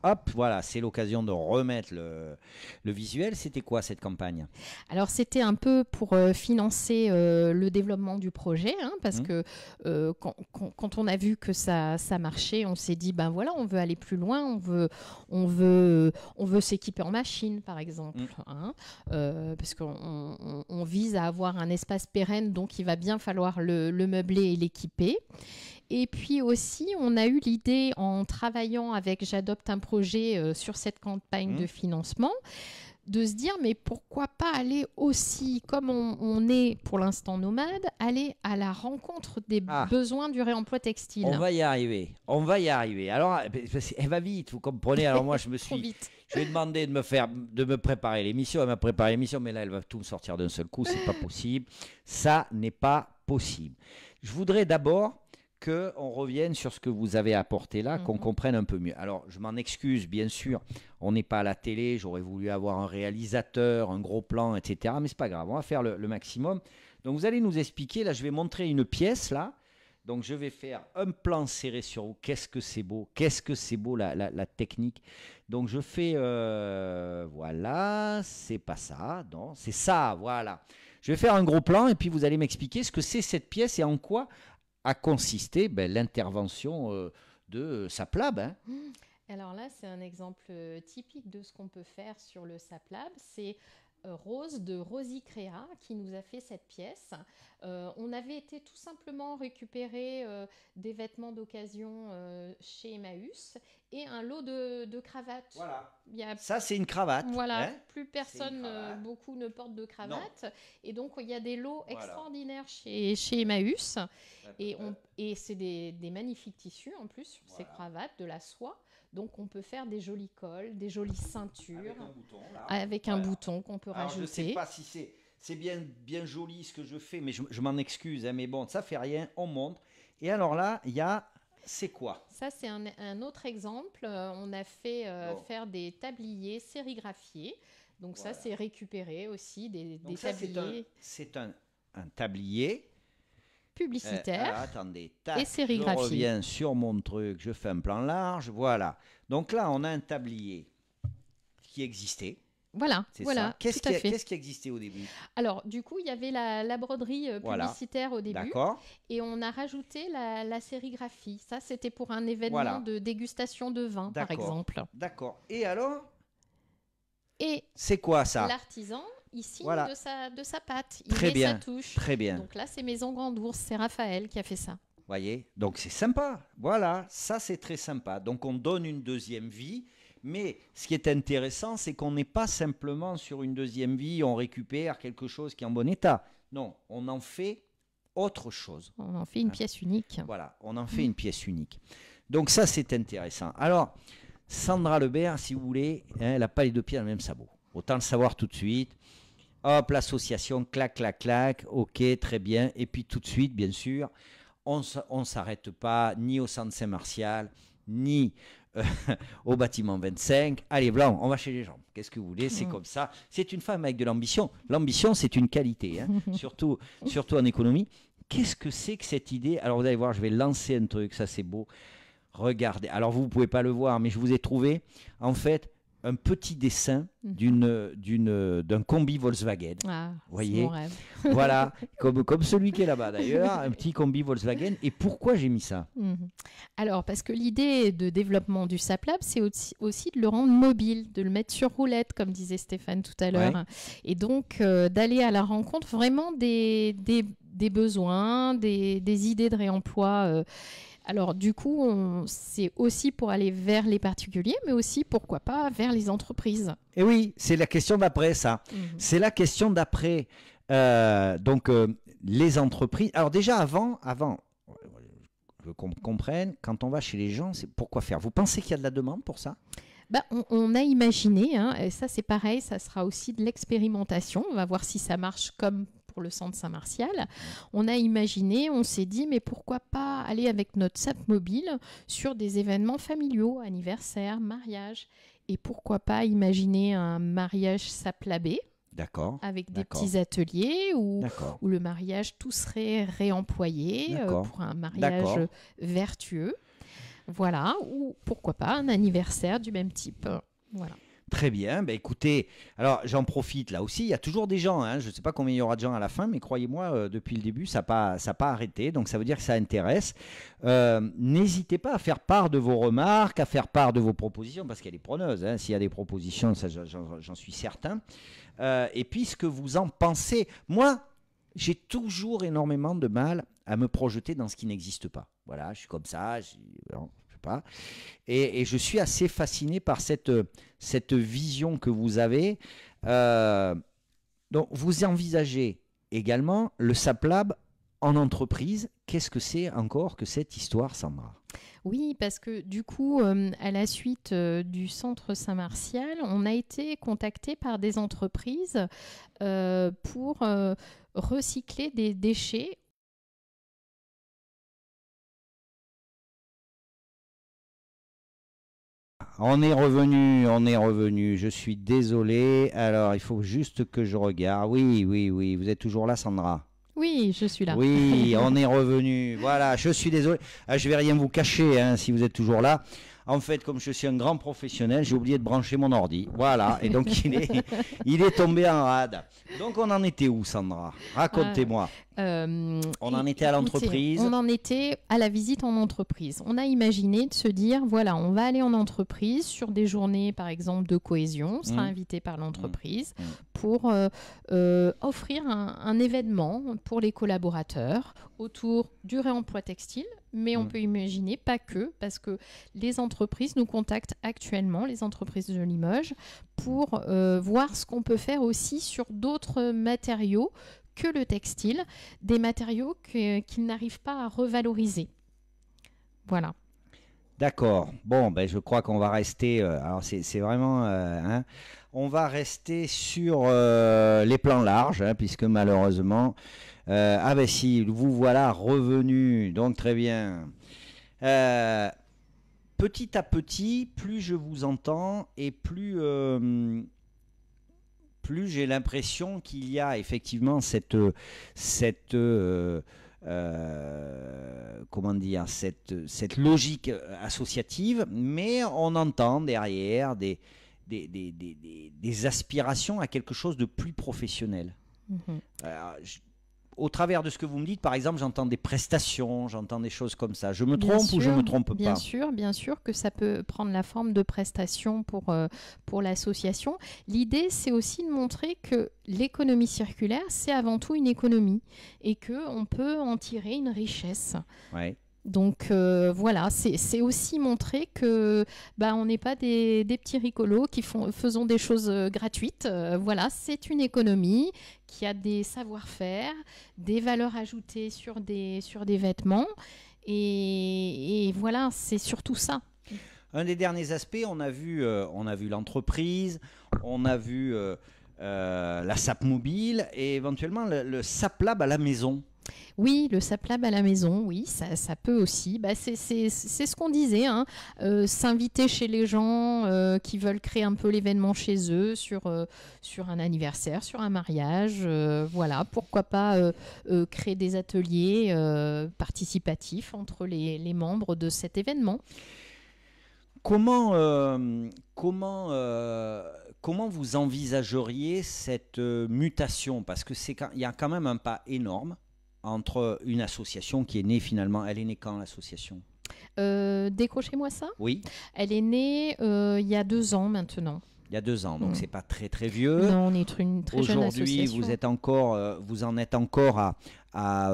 Speaker 1: hop, voilà, c'est l'occasion de remettre le visuel. C'était quoi cette campagne?
Speaker 2: Alors c'était un peu pour financer le développement du projet, parce que quand on a vu que ça marchait, on s'est dit, ben voilà, on veut aller plus loin, on veut s'équiper en machine, par exemple, parce qu'on vise à avoir un espace pérenne, donc il va bien falloir le meubler et l'équiper. Et puis aussi, on a eu l'idée, en travaillant avec J'adopte un projet sur cette campagne de financement, de se dire, mais pourquoi pas aller aussi, comme on est pour l'instant nomade, aller à la rencontre des besoins du réemploi textile.
Speaker 1: On va y arriver. Alors, elle va vite, vous comprenez. Alors moi, je lui ai demandé de me préparer l'émission. Elle m'a préparé l'émission, mais là, elle va tout me sortir d'un seul coup. C'est pas possible. Ça n'est pas possible. Je voudrais d'abord qu'on revienne sur ce que vous avez apporté là, qu'on comprenne un peu mieux. Alors, je m'en excuse, bien sûr, on n'est pas à la télé, j'aurais voulu avoir un réalisateur, un gros plan, etc. Mais c'est pas grave, on va faire le maximum. Donc, vous allez nous expliquer, là, je vais montrer une pièce, là. Donc, je vais faire un plan serré sur vous. Qu'est-ce que c'est beau la technique. Donc, je fais, voilà, c'est pas ça, non, c'est ça, voilà. Je vais faire un gros plan et puis vous allez m'expliquer ce que c'est cette pièce et en quoi a consisté l'intervention de SAPLab. Hein.
Speaker 2: Alors là, c'est un exemple typique de ce qu'on peut faire sur le SAPLab. C'est Rose de Rosicrea qui nous a fait cette pièce. On avait été tout simplement récupérer des vêtements d'occasion chez Emmaüs et un lot de cravates.
Speaker 1: Voilà. Ça, c'est une cravate.
Speaker 2: Voilà,
Speaker 1: hein,
Speaker 2: plus personne, beaucoup ne portent de cravates. Et donc, il y a des lots extraordinaires chez Emmaüs. Et c'est des magnifiques tissus en plus, ces cravates, de la soie. Donc, on peut faire des jolis cols, des jolies ceintures. Avec un bouton qu'on peut rajouter.
Speaker 1: Je ne sais pas si c'est bien joli ce que je fais, mais je m'en excuse. Hein, mais bon, ça ne fait rien, on montre. Et alors là, il y a... C'est quoi?
Speaker 2: Ça, c'est un autre exemple. On a fait faire des tabliers sérigraphiés. Donc ça, c'est récupéré aussi, des tabliers.
Speaker 1: C'est un tablier
Speaker 2: publicitaire
Speaker 1: attendez, tac,
Speaker 2: et sérigraphié.
Speaker 1: Je reviens sur mon truc, je fais un plan large, voilà. Donc là, on a un tablier qui existait.
Speaker 2: Voilà, voilà.
Speaker 1: Qu'est-ce qui existait au début?
Speaker 2: Alors, du coup, il y avait la broderie publicitaire au début.
Speaker 1: D'accord.
Speaker 2: Et on a rajouté la sérigraphie. Ça, c'était pour un événement de dégustation de vin, par exemple.
Speaker 1: D'accord. Et alors?
Speaker 2: Et
Speaker 1: c'est quoi ça?
Speaker 2: L'artisan, il signe de sa pâte. Il
Speaker 1: Très
Speaker 2: met
Speaker 1: bien.
Speaker 2: sa touche.
Speaker 1: Très bien.
Speaker 2: Donc là, c'est Maison Grand Ours. C'est Raphaël qui a fait ça.
Speaker 1: Voyez? Donc, c'est sympa. Voilà, ça, c'est très sympa. Donc, on donne une deuxième vie. Mais ce qui est intéressant, c'est qu'on n'est pas simplement sur une deuxième vie, on récupère quelque chose qui est en bon état. Non, on en fait autre chose.
Speaker 2: On en fait une pièce unique.
Speaker 1: Voilà, on en fait une pièce unique. Donc ça, c'est intéressant. Alors, Sandra Lebert, si vous voulez, elle n'a pas les deux pieds dans le même sabot. Autant le savoir tout de suite. Hop, l'association, clac, clac, clac. Ok, très bien. Et puis tout de suite, bien sûr, on ne s'arrête pas ni au centre Saint-Martial, ni au bâtiment 25. Allez, Blanc, on va chez les gens. Qu'est-ce que vous voulez? C'est comme ça. C'est une femme avec de l'ambition. L'ambition, c'est une qualité, hein, surtout en économie. Qu'est-ce que c'est que cette idée? Alors, vous allez voir, je vais lancer un truc. Ça, c'est beau. Regardez. Alors, vous ne pouvez pas le voir, mais je vous ai trouvé, en fait, un petit dessin d'un combi Volkswagen.
Speaker 2: Ah,
Speaker 1: vous voyez,
Speaker 2: mon rêve.
Speaker 1: Voilà, comme celui qui est là-bas d'ailleurs, un petit combi Volkswagen. Et pourquoi j'ai mis ça?
Speaker 2: Alors, parce que l'idée de développement du SAPLab, c'est aussi de le rendre mobile, de le mettre sur roulette, comme disait Stéphane tout à l'heure. Ouais. Et donc, d'aller à la rencontre vraiment des besoins, des idées de réemploi. Alors du coup, c'est aussi pour aller vers les particuliers, mais aussi, pourquoi pas, vers les entreprises.
Speaker 1: Et oui, c'est la question d'après ça. C'est la question d'après. Donc, les entreprises... Alors déjà, avant, je veux qu'on comprenne, quand on va chez les gens, c'est pourquoi faire? Vous pensez qu'il y a de la demande pour ça?
Speaker 2: On a imaginé, hein, et ça c'est pareil, ça sera aussi de l'expérimentation. On va voir si ça marche comme pour le centre Saint-Martial. On a imaginé, on s'est dit, mais pourquoi pas aller avec notre SAP mobile sur des événements familiaux, anniversaires, mariages, et pourquoi pas imaginer un mariage SAP-labé.
Speaker 1: D'accord.
Speaker 2: Avec des petits ateliers où le mariage, tout serait réemployé pour un mariage vertueux. Voilà, ou pourquoi pas un anniversaire du même type. Voilà.
Speaker 1: Très bien, ben écoutez, alors j'en profite là aussi, il y a toujours des gens, hein, je ne sais pas combien il y aura de gens à la fin, mais croyez-moi, depuis le début, ça n'a pas arrêté, donc ça veut dire que ça intéresse. N'hésitez pas à faire part de vos remarques, à faire part de vos propositions, parce qu'elle est preneuse, hein, s'il y a des propositions, ça, j'en suis certain. Et puis ce que vous en pensez. Moi, j'ai toujours énormément de mal à me projeter dans ce qui n'existe pas. Voilà, je suis comme ça, pas. Et je suis assez fasciné par cette vision que vous avez. Donc, vous envisagez également le SAPLab en entreprise. Qu'est-ce que c'est encore que cette histoire, Sandra?
Speaker 2: Oui, parce que du coup, à la suite du centre Saint-Martial, on a été contacté par des entreprises pour recycler des déchets
Speaker 1: on est revenu. Je suis désolé. Alors, il faut juste que je regarde. Oui. Vous êtes toujours là, Sandra?
Speaker 2: Oui, je suis là.
Speaker 1: Oui, on est revenu. Voilà, je suis désolé. Je vais rien vous cacher hein, si vous êtes toujours là. En fait, comme je suis un grand professionnel, j'ai oublié de brancher mon ordi. Voilà, et donc il est tombé en rade. Donc on en était où, Sandra? Racontez-moi. On en était à l'entreprise.
Speaker 2: On en était à la visite en entreprise. On a imaginé de se dire, voilà, on va aller en entreprise sur des journées, par exemple, de cohésion. On sera invité par l'entreprise pour offrir un événement pour les collaborateurs autour du réemploi textile. Mais on peut imaginer, pas que, parce que les entreprises nous contactent actuellement, les entreprises de Limoges, pour voir ce qu'on peut faire aussi sur d'autres matériaux que le textile, des matériaux qu'ils n'arrivent pas à revaloriser. Voilà.
Speaker 1: D'accord. Bon, ben, je crois qu'on va rester... alors, c'est vraiment... on va rester sur les plans larges, hein, puisque malheureusement... ah ben si, vous voilà revenu, donc très bien. Petit à petit, plus je vous entends et plus j'ai l'impression qu'il y a effectivement comment dire, cette logique associative, mais on entend derrière des aspirations à quelque chose de plus professionnel. Au travers de ce que vous me dites, par exemple, j'entends des prestations, j'entends des choses comme ça. Je me trompe ou je ne me trompe pas?
Speaker 2: Bien sûr que ça peut prendre la forme de prestations pour l'association. L'idée, c'est aussi de montrer que l'économie circulaire, c'est avant tout une économie et qu'on peut en tirer une richesse.
Speaker 1: Ouais.
Speaker 2: Donc voilà, c'est aussi montrer que on n'est pas des petits ricolos qui faisons des choses gratuites. Voilà, c'est une économie qui a des savoir-faire, des valeurs ajoutées sur des vêtements. Et voilà, c'est surtout ça.
Speaker 1: Un des derniers aspects, on a vu l'entreprise, on a vu la SAP Mobile et éventuellement le SAP Lab à la maison.
Speaker 2: Oui, le SAP Lab à la maison, oui, ça peut aussi. C'est ce qu'on disait, hein, s'inviter chez les gens qui veulent créer un peu l'événement chez eux sur un anniversaire, sur un mariage. Voilà, pourquoi pas créer des ateliers participatifs entre les membres de cet événement.
Speaker 1: Comment vous envisageriez cette mutation? Parce que il y a quand même un pas énorme entre une association qui est née finalement. Elle est née quand, l'association?
Speaker 2: Décrochez-moi ça.
Speaker 1: Oui.
Speaker 2: Elle est née il y a 2 ans maintenant.
Speaker 1: Il y a 2 ans, donc c'est pas très très vieux.
Speaker 2: Non, on est une très jeune association.
Speaker 1: Aujourd'hui, vous en êtes encore à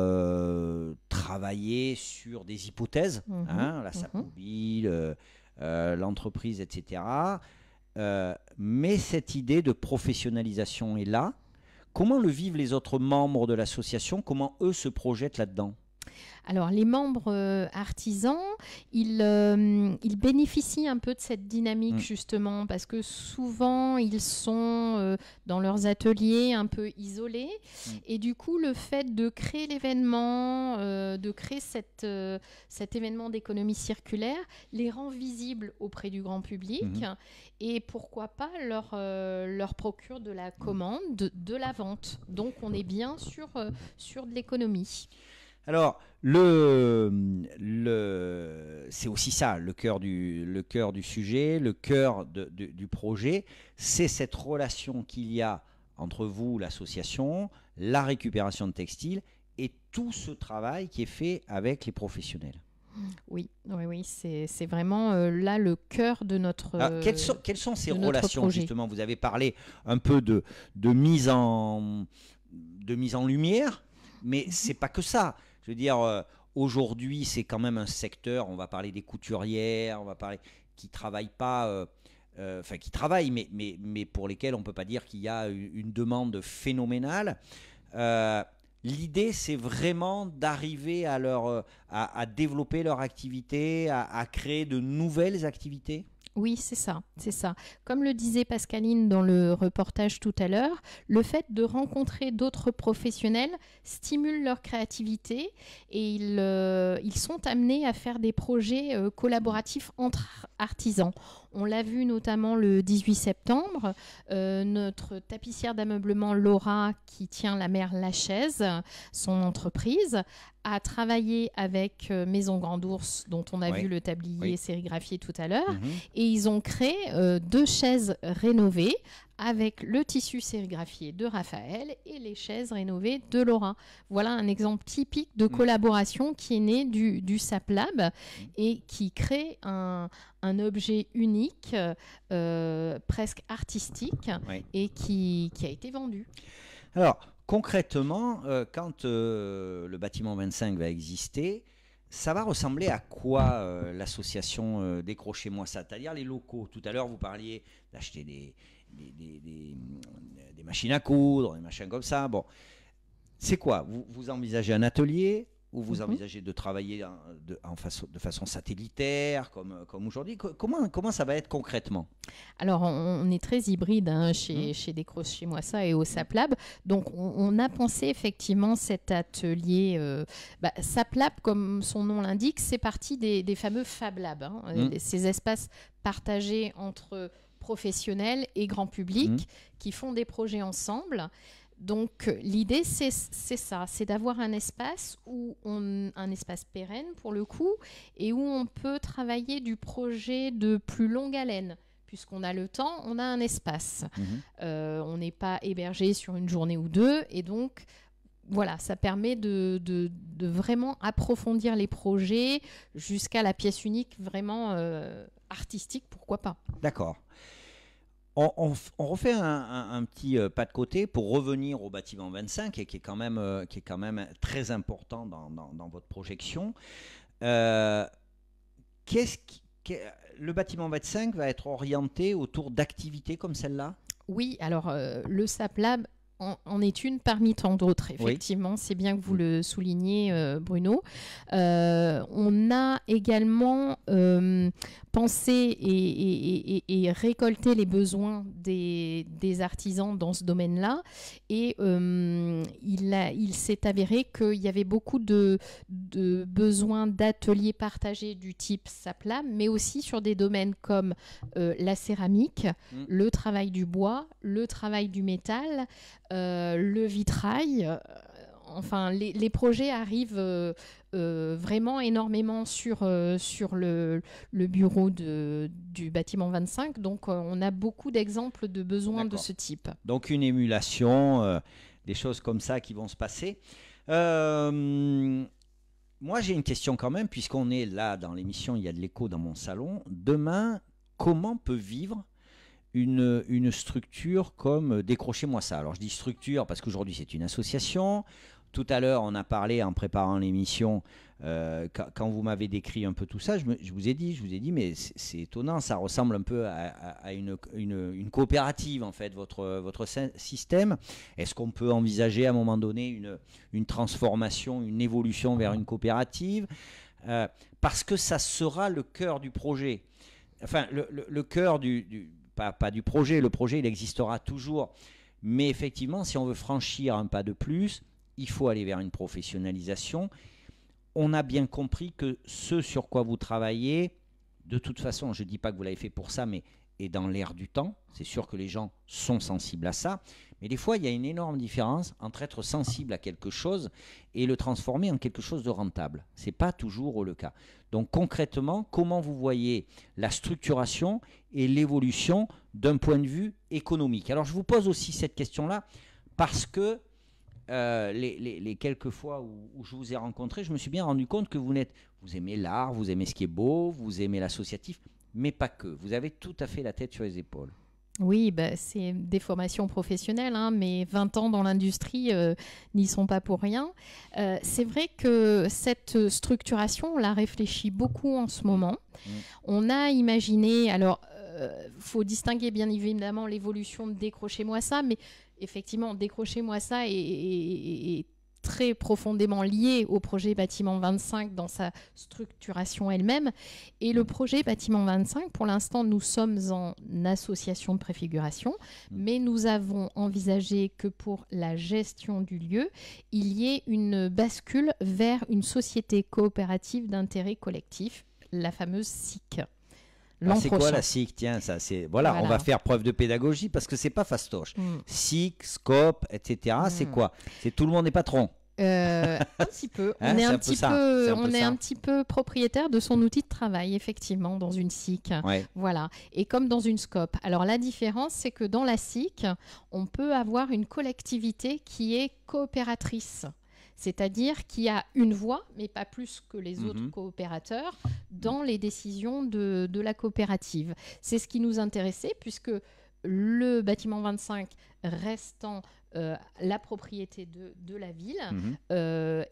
Speaker 1: travailler sur des hypothèses, la SAP Mobile, l'entreprise, etc. Mais cette idée de professionnalisation est là. Comment le vivent les autres membres de l'association? Comment eux se projettent là-dedans?
Speaker 2: Alors, les membres artisans, ils bénéficient un peu de cette dynamique, justement, parce que souvent, ils sont dans leurs ateliers un peu isolés. Et du coup, le fait de créer l'événement, de créer cet événement d'économie circulaire, les rend visibles auprès du grand public. Et pourquoi pas leur procure de la commande, de la vente. Donc, on est bien sur de l'économie.
Speaker 1: Alors, c'est aussi ça, le cœur du sujet, le cœur du projet, c'est cette relation qu'il y a entre vous, l'association, la récupération de textiles et tout ce travail qui est fait avec les professionnels.
Speaker 2: Oui, c'est vraiment là le cœur de notre
Speaker 1: Alors, quelles sont ces relations, justement? Vous avez parlé un peu de mise en lumière, mais c'est pas que ça. Je veux dire, aujourd'hui, c'est quand même un secteur, on va parler des couturières, on va parler qui ne travaillent pas, qui travaillent, mais pour lesquels on ne peut pas dire qu'il y a une demande phénoménale. L'idée, c'est vraiment d'arriver à développer leur activité, à créer de nouvelles activités.
Speaker 2: Oui, c'est ça. Comme le disait Pascaline dans le reportage tout à l'heure, le fait de rencontrer d'autres professionnels stimule leur créativité et ils sont amenés à faire des projets collaboratifs entre artisans. On l'a vu notamment le 18 septembre. Notre tapissière d'ameublement Laura, qui tient la mère Lachaise, son entreprise, a travaillé avec Maison Grand Ours, dont on a vu le tablier sérigraphié tout à l'heure. Et ils ont créé 2 chaises rénovées avec le tissu sérigraphié de Raphaël et les chaises rénovées de Laura. Voilà un exemple typique de collaboration qui est né du SAPLab et qui crée un objet unique, presque artistique, et qui a été vendu.
Speaker 1: Alors, concrètement, quand le bâtiment 25 va exister, ça va ressembler à quoi l'association Décrochez-moi ça? C'est-à-dire les locaux. Tout à l'heure, vous parliez d'acheter des machines à coudre, des machins comme ça. Bon, c'est quoi? Vous envisagez un atelier ou vous envisagez de travailler de façon satellitaire comme aujourd'hui? Comment ça va être concrètement?
Speaker 2: Alors, on est très hybride chez Décrochez-moi ça et au SAPLab. Donc, on a pensé effectivement cet atelier. SAPLab, comme son nom l'indique, c'est parti des fameux Fab Labs, ces espaces partagés entre professionnels et grand public qui font des projets ensemble. Donc l'idée c'est ça, c'est d'avoir un espace un espace pérenne pour le coup, et où on peut travailler du projet de plus longue haleine. Puisqu'on a le temps, on a un espace. On n'est pas hébergé sur une journée ou deux, et donc voilà, ça permet de vraiment approfondir les projets jusqu'à la pièce unique vraiment artistique, pourquoi pas.
Speaker 1: D'accord. On refait un petit pas de côté pour revenir au bâtiment 25, qui est quand même très important dans votre projection. Le bâtiment 25 va être orienté autour d'activités comme celle-là?
Speaker 2: Oui, alors le SAPLab en est une parmi tant d'autres, effectivement. C'est bien que vous le souligniez, Bruno. On a également pensé et récolté les besoins des artisans dans ce domaine-là. Et il s'est avéré qu'il y avait beaucoup de besoins d'ateliers partagés du type SAPLab, mais aussi sur des domaines comme la céramique, le travail du bois, le travail du métal, le vitrail. Enfin, les projets arrivent vraiment énormément sur le bureau du bâtiment 25. Donc, on a beaucoup d'exemples de besoins de ce type.
Speaker 1: Donc, une émulation, des choses comme ça qui vont se passer. Moi, j'ai une question quand même, puisqu'on est là dans l'émission, il y a de l'écho dans mon salon. Demain, comment peut vivre une structure comme Décrochez-moi ça? Alors je dis structure parce qu'aujourd'hui c'est une association. Tout à l'heure on a parlé en préparant l'émission, quand vous m'avez décrit un peu tout ça, je vous ai dit mais c'est étonnant, ça ressemble un peu à une coopérative en fait, votre système. Est-ce qu'on peut envisager à un moment donné une transformation, une évolution vers une coopérative, parce que ça sera le cœur du projet, enfin le cœur pas du projet, le projet il existera toujours, mais effectivement si on veut franchir un pas de plus, il faut aller vers une professionnalisation. On a bien compris que ce sur quoi vous travaillez, de toute façon, je ne dis pas que vous l'avez fait pour ça, mais est dans l'air du temps. C'est sûr que les gens sont sensibles à ça, mais des fois il y a une énorme différence entre être sensible à quelque chose et le transformer en quelque chose de rentable. Ce n'est pas toujours le cas. Donc concrètement, comment vous voyez la structuration et l'évolution d'un point de vue économique? Alors je vous pose aussi cette question-là parce que les quelques fois où je vous ai rencontré, je me suis bien rendu compte que vous aimez l'art, vous aimez ce qui est beau, vous aimez l'associatif, mais pas que. Vous avez tout à fait la tête sur les épaules.
Speaker 2: Oui, c'est des formations professionnelles, mais 20 ans dans l'industrie n'y sont pas pour rien. C'est vrai que cette structuration, on la réfléchit beaucoup en ce moment. On a imaginé, alors faut distinguer bien évidemment l'évolution de Décrochez-moi ça, mais effectivement, Décrochez-moi ça est très profondément lié au projet Bâtiment 25 dans sa structuration elle-même. Et le projet Bâtiment 25, pour l'instant, nous sommes en association de préfiguration, mais nous avons envisagé que pour la gestion du lieu, il y ait une bascule vers une société coopérative d'intérêt collectif, la fameuse SIC. l'an
Speaker 1: C'est
Speaker 2: prochain.
Speaker 1: quoi la SIC? Tiens, ça, voilà, on
Speaker 2: Voilà.
Speaker 1: va faire preuve de pédagogie parce que c'est pas fastoche. SIC, SCOP, etc. C'est quoi? C'est tout le monde est patron.
Speaker 2: Un petit peu.
Speaker 1: Hein,
Speaker 2: On est
Speaker 1: c'est
Speaker 2: un
Speaker 1: un peu
Speaker 2: petit
Speaker 1: ça,
Speaker 2: peu,
Speaker 1: c'est un peu
Speaker 2: on est
Speaker 1: ça.
Speaker 2: un petit peu propriétaire de son outil de travail, effectivement, dans une SIC.
Speaker 1: Ouais.
Speaker 2: Voilà. Et comme dans une SCOP. Alors la différence, c'est que dans la SIC, on peut avoir une collectivité qui est coopératrice. C'est-à-dire qui a une voix, mais pas plus que les autres coopérateurs, dans les décisions de la coopérative. C'est ce qui nous intéressait, puisque le bâtiment 25 restant la propriété de la ville,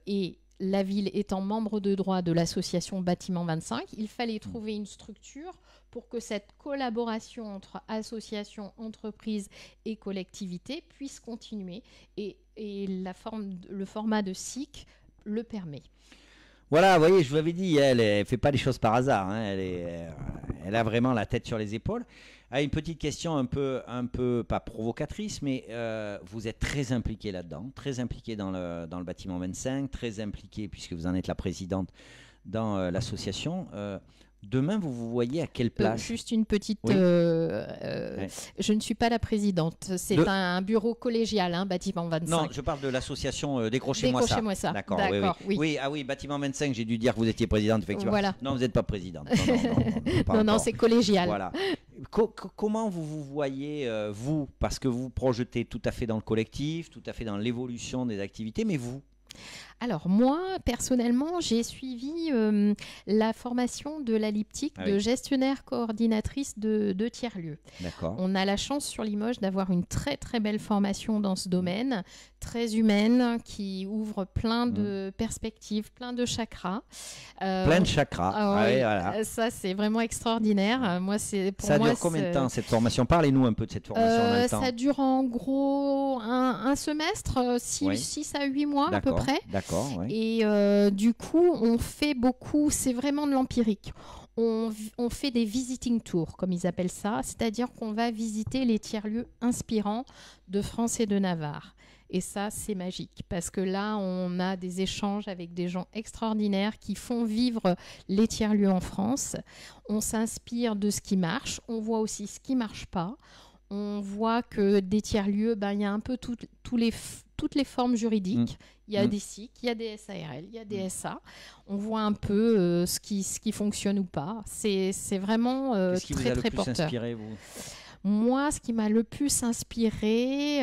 Speaker 2: et la ville étant membre de droit de l'association Bâtiment 25, il fallait trouver une structure pour que cette collaboration entre associations, entreprises et collectivités puisse continuer. Et le format de SIC le permet.
Speaker 1: Voilà, vous voyez, je vous avais dit, elle ne fait pas les choses par hasard. Hein, elle a vraiment la tête sur les épaules. Ah, une petite question un peu pas provocatrice, mais vous êtes très impliqué là-dedans, très impliqué dans le bâtiment 25, très impliqué, puisque vous en êtes la présidente, dans l'association. Demain, vous vous voyez à quelle place?
Speaker 2: Juste une petite...
Speaker 1: Oui.
Speaker 2: Je ne suis pas la présidente. C'est un bureau collégial, hein, Bâtiment 25.
Speaker 1: Non, je parle de l'association Décrochez-moi ça.
Speaker 2: Décrochez-moi ça.
Speaker 1: D'accord,
Speaker 2: oui.
Speaker 1: Oui, ah oui, Bâtiment 25, j'ai dû dire que vous étiez présidente, effectivement.
Speaker 2: Voilà.
Speaker 1: Non, vous n'êtes pas présidente. Non, pas
Speaker 2: Non,
Speaker 1: encore.
Speaker 2: c'est collégial.
Speaker 1: Voilà. Comment vous vous voyez, vous? Parce que vous vous projetez tout à fait dans le collectif, tout à fait dans l'évolution des activités, mais vous?
Speaker 2: Alors moi, personnellement, j'ai suivi la formation de la Liptic de gestionnaire coordinatrice de tiers-lieux.
Speaker 1: D'accord.
Speaker 2: On a la chance sur Limoges d'avoir une très très belle formation dans ce domaine, très humaine, qui ouvre plein de perspectives, plein de chakras.
Speaker 1: Plein de chakras.
Speaker 2: Oui,
Speaker 1: voilà.
Speaker 2: ça c'est vraiment extraordinaire.
Speaker 1: Ça dure combien de temps cette formation? Parlez-nous un peu de cette formation en même temps.
Speaker 2: Ça dure en gros un semestre, 6 à 8 mois à peu près.
Speaker 1: D'accord, oui.
Speaker 2: Et du coup, on fait beaucoup, c'est vraiment de l'empirique. On fait des visiting tours, comme ils appellent ça, c'est-à-dire qu'on va visiter les tiers-lieux inspirants de France et de Navarre. Et ça, c'est magique, parce que là, on a des échanges avec des gens extraordinaires qui font vivre les tiers-lieux en France. On s'inspire de ce qui marche, on voit aussi ce qui ne marche pas. On voit que des tiers-lieux, il y a un peu toutes les formes juridiques. Il y a des SIC, il y a des SARL, il y a des SA. On voit un peu ce qui fonctionne ou pas. C'est vraiment
Speaker 1: Qu'est-ce qui
Speaker 2: très,
Speaker 1: vous a
Speaker 2: très
Speaker 1: le plus
Speaker 2: porteur.
Speaker 1: inspiré, vous?
Speaker 2: Moi, ce qui m'a le plus inspiré,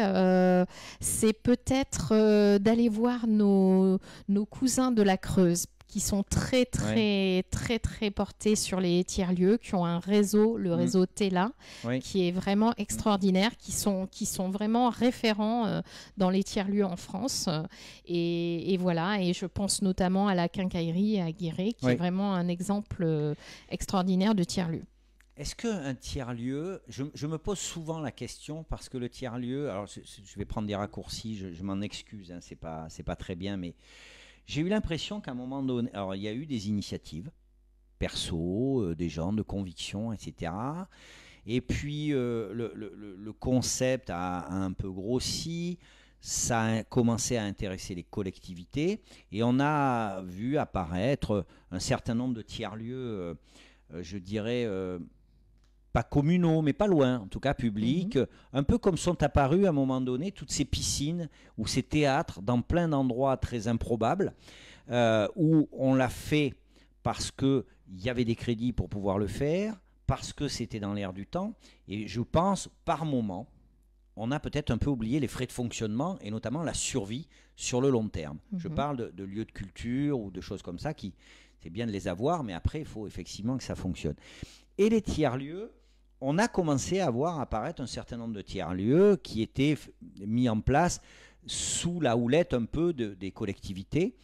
Speaker 2: c'est peut-être d'aller voir nos cousins de la Creuse, qui sont très portés sur les tiers-lieux, qui ont un réseau, le réseau TELA, qui est vraiment extraordinaire, qui sont vraiment référents dans les tiers-lieux en France. Et voilà, et je pense notamment à la Quincaillerie et à Guéret, qui est vraiment un exemple extraordinaire de tiers-lieu.
Speaker 1: Est-ce qu'un tiers-lieu, je me pose souvent la question parce que le tiers-lieu, alors je vais prendre des raccourcis, je m'en excuse, hein, c'est pas très bien, mais j'ai eu l'impression qu'à un moment donné, alors il y a eu des initiatives perso, des gens de conviction, etc. Et puis le concept a un peu grossi, ça a commencé à intéresser les collectivités et on a vu apparaître un certain nombre de tiers-lieux, je dirais, pas communaux, mais pas loin, en tout cas publics, un peu comme sont apparus à un moment donné toutes ces piscines ou ces théâtres dans plein d'endroits très improbables, où on l'a fait parce qu'il y avait des crédits pour pouvoir le faire, parce que c'était dans l'air du temps, et je pense, par moment, on a peut-être un peu oublié les frais de fonctionnement, et notamment la survie sur le long terme. Je parle de lieux de culture ou de choses comme ça, c'est bien de les avoir, mais après, il faut effectivement que ça fonctionne. Et les tiers-lieux, on a commencé à voir apparaître un certain nombre de tiers-lieux qui étaient mis en place sous la houlette un peu des collectivités.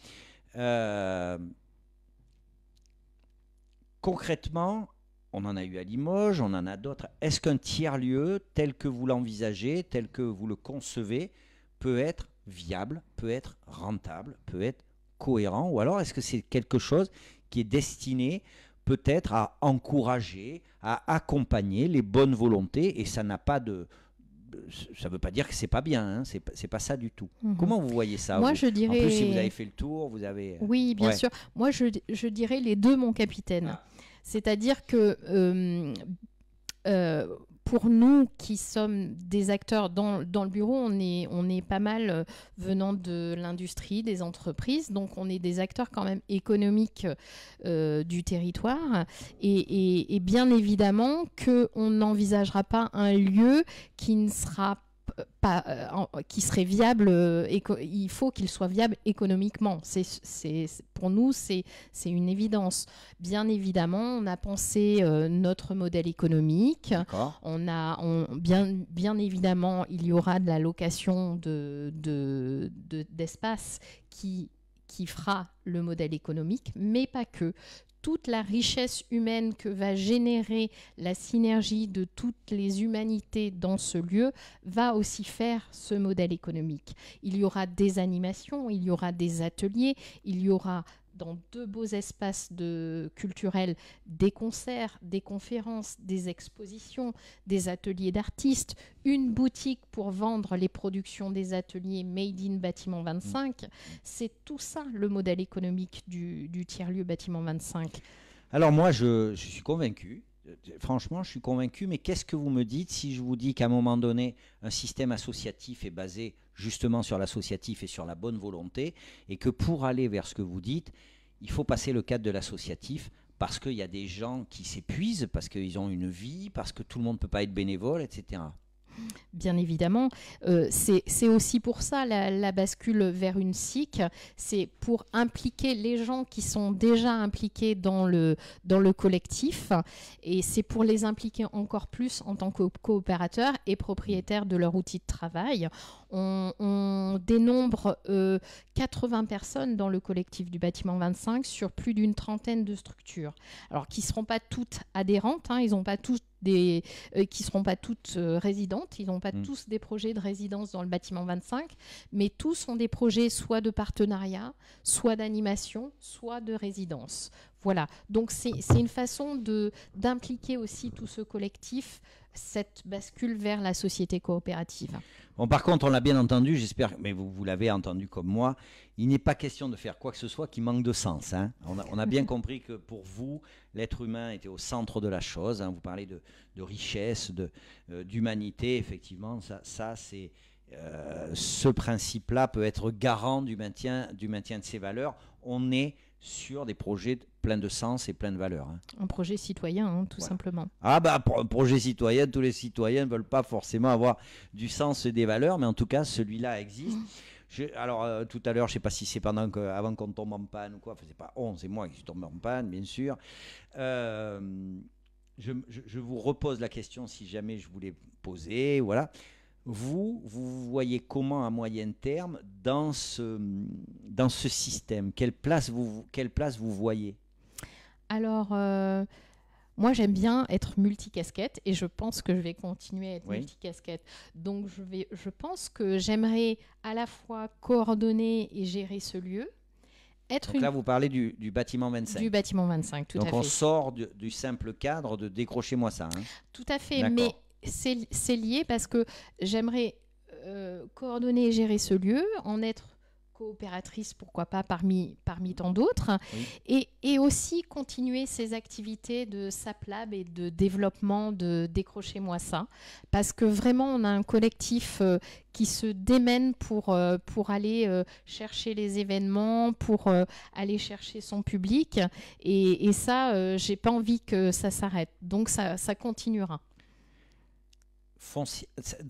Speaker 1: Concrètement, on en a eu à Limoges, on en a d'autres. Est-ce qu'un tiers-lieu, tel que vous l'envisagez, tel que vous le concevez, peut être viable, peut être rentable, peut être cohérent, ou alors est-ce que c'est quelque chose qui est destiné peut-être à encourager, à accompagner les bonnes volontés, et ça n'a pas de... Ça ne veut pas dire que c'est pas bien, hein, c'est pas ça du tout. Comment vous voyez ça?
Speaker 2: Moi,
Speaker 1: vous
Speaker 2: je dirais...
Speaker 1: En plus, si vous avez fait le tour, vous avez...
Speaker 2: Oui, bien sûr. Moi, je dirais les deux, mon capitaine. C'est-à-dire que pour nous qui sommes des acteurs dans le bureau, on est pas mal venant de l'industrie, des entreprises, donc on est des acteurs quand même économiques du territoire et bien évidemment qu'on n'envisagera pas un lieu qui ne sera qui serait viable, il faut qu'il soit viable économiquement. Pour nous, c'est une évidence. Bien évidemment, on a pensé notre modèle économique. Bien évidemment, il y aura de la location d'espace qui fera le modèle économique, mais pas que. Toute la richesse humaine que va générer la synergie de toutes les humanités dans ce lieu va aussi faire ce modèle économique. Il y aura des animations, il y aura des ateliers, il y aura dans 2 beaux espaces culturels des concerts, des conférences, des expositions, des ateliers d'artistes, une boutique pour vendre les productions des ateliers Made in Bâtiment 25. C'est tout ça le modèle économique du tiers-lieu Bâtiment 25.
Speaker 1: Alors moi, je suis convaincu. Franchement, je suis convaincu, mais qu'est-ce que vous me dites si je vous dis qu'à un moment donné, un système associatif est basé justement sur l'associatif et sur la bonne volonté, et que pour aller vers ce que vous dites, il faut passer le cadre de l'associatif, parce qu'il y a des gens qui s'épuisent, parce qu'ils ont une vie, parce que tout le monde ne peut pas être bénévole, etc.
Speaker 2: Bien évidemment, c'est aussi pour ça la bascule vers une SIC, c'est pour impliquer les gens qui sont déjà impliqués dans le collectif, et c'est pour les impliquer encore plus en tant que coopérateurs et propriétaires de leur outil de travail. On dénombre 80 personnes dans le collectif du Bâtiment 25 sur plus d'une trentaine de structures. Alors, qui ne seront pas toutes adhérentes, ils n'ont pas toutes qui ne seront pas toutes résidentes, ils n'ont pas tous des projets de résidence dans le Bâtiment 25, mais tous ont des projets soit de partenariat, soit d'animation, soit de résidence. Voilà, donc c'est une façon d'impliquer aussi tout ce collectif, cette bascule vers la société coopérative.
Speaker 1: Bon, par contre, on l'a bien entendu, j'espère, mais vous l'avez entendu comme moi, il n'est pas question de faire quoi que ce soit qui manque de sens. On a bien compris que pour vous, l'être humain était au centre de la chose. Vous parlez de richesse, d'humanité, effectivement, ça c'est... ce principe-là peut être garant du maintien de ces valeurs. On est sur des projets pleins de sens et pleins de valeurs.
Speaker 2: Un projet citoyen, tout simplement.
Speaker 1: Pour un projet citoyen, tous les citoyens ne veulent pas forcément avoir du sens et des valeurs, mais en tout cas, celui-là existe. Alors, tout à l'heure, je ne sais pas si c'est avant qu'on tombe en panne ou quoi, c'est pas c'est moi qui suis tombé en panne, bien sûr. Je vous repose la question si jamais je voulais poser, voilà. Vous voyez comment à moyen terme dans ce système, quelle place vous voyez?
Speaker 2: Alors, moi j'aime bien être multicasquette et je pense que je vais continuer à être multicasquette. Donc je pense que j'aimerais à la fois coordonner et gérer ce lieu.
Speaker 1: Donc là, vous parlez du Bâtiment 25.
Speaker 2: Du Bâtiment 25, tout à fait.
Speaker 1: Donc on sort du simple cadre de décrochez-moi ça.
Speaker 2: Tout à fait, mais c'est lié parce que j'aimerais coordonner et gérer ce lieu, en être coopératrice, pourquoi pas, parmi tant d'autres, et aussi continuer ces activités de SAPLab et de développement de Décrochez-moi ça, parce que vraiment on a un collectif qui se démène pour aller chercher les événements, pour aller chercher son public, et ça, j'ai pas envie que ça s'arrête, donc ça continuera.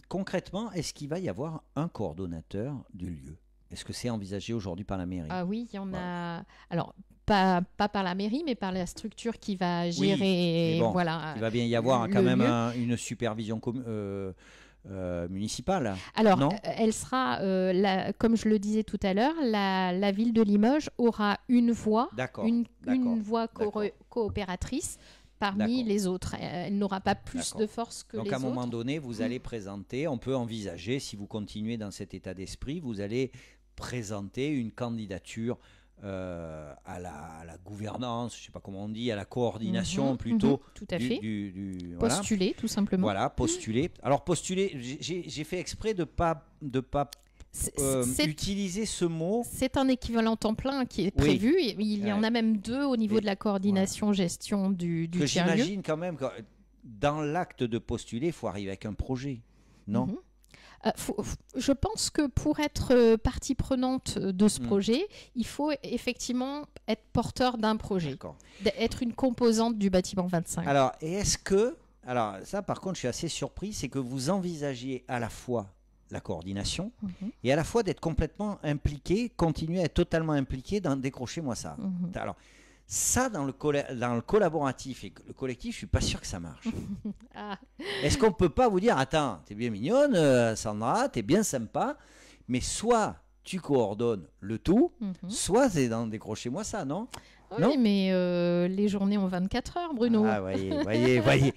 Speaker 1: Concrètement, est-ce qu'il va y avoir un coordonnateur du lieu? Est-ce que c'est envisagé aujourd'hui par la mairie?
Speaker 2: Ah oui, il y en a. Alors, pas par la mairie, mais par la structure qui va gérer.
Speaker 1: Il va bien y avoir quand même une supervision municipale.
Speaker 2: Alors, elle sera, comme je le disais tout à l'heure, la ville de Limoges aura une voix, une voix coopératrice parmi les autres. Elle n'aura pas plus de force que les autres.
Speaker 1: Donc à un moment donné, vous allez présenter, on peut envisager, si vous continuez dans cet état d'esprit, vous allez présenter une candidature à la gouvernance, je ne sais pas comment on dit, à la coordination plutôt.
Speaker 2: Tout à fait. Postuler, tout simplement.
Speaker 1: Voilà, postuler. Alors postuler, j'ai fait exprès de pas utiliser ce mot.
Speaker 2: C'est un équivalent temps plein qui est prévu. Oui. Il y en a même 2 au niveau de la coordination gestion du tiers-lieu.
Speaker 1: J'imagine quand même que dans l'acte de postuler, il faut arriver avec un projet, non?
Speaker 2: Je pense que pour être partie prenante de ce projet, il faut effectivement être porteur d'un projet, être une composante du bâtiment 25.
Speaker 1: Alors, et est-ce que, alors ça par contre je suis assez surpris, c'est que vous envisagiez à la fois la coordination et à la fois d'être complètement impliqué, continuer à être totalement impliqué dans Décrochez-moi ça. Alors, ça, dans le collaboratif et le collectif, je suis pas sûr que ça marche. Est-ce qu'on peut pas vous dire, attends, t'es bien mignonne, Sandra, t'es bien sympa, mais soit tu coordonnes le tout, soit c'est dans Décrochez-moi ça, non?
Speaker 2: Oui, non, mais les journées ont 24 heures, Bruno.
Speaker 1: Ah, voyez.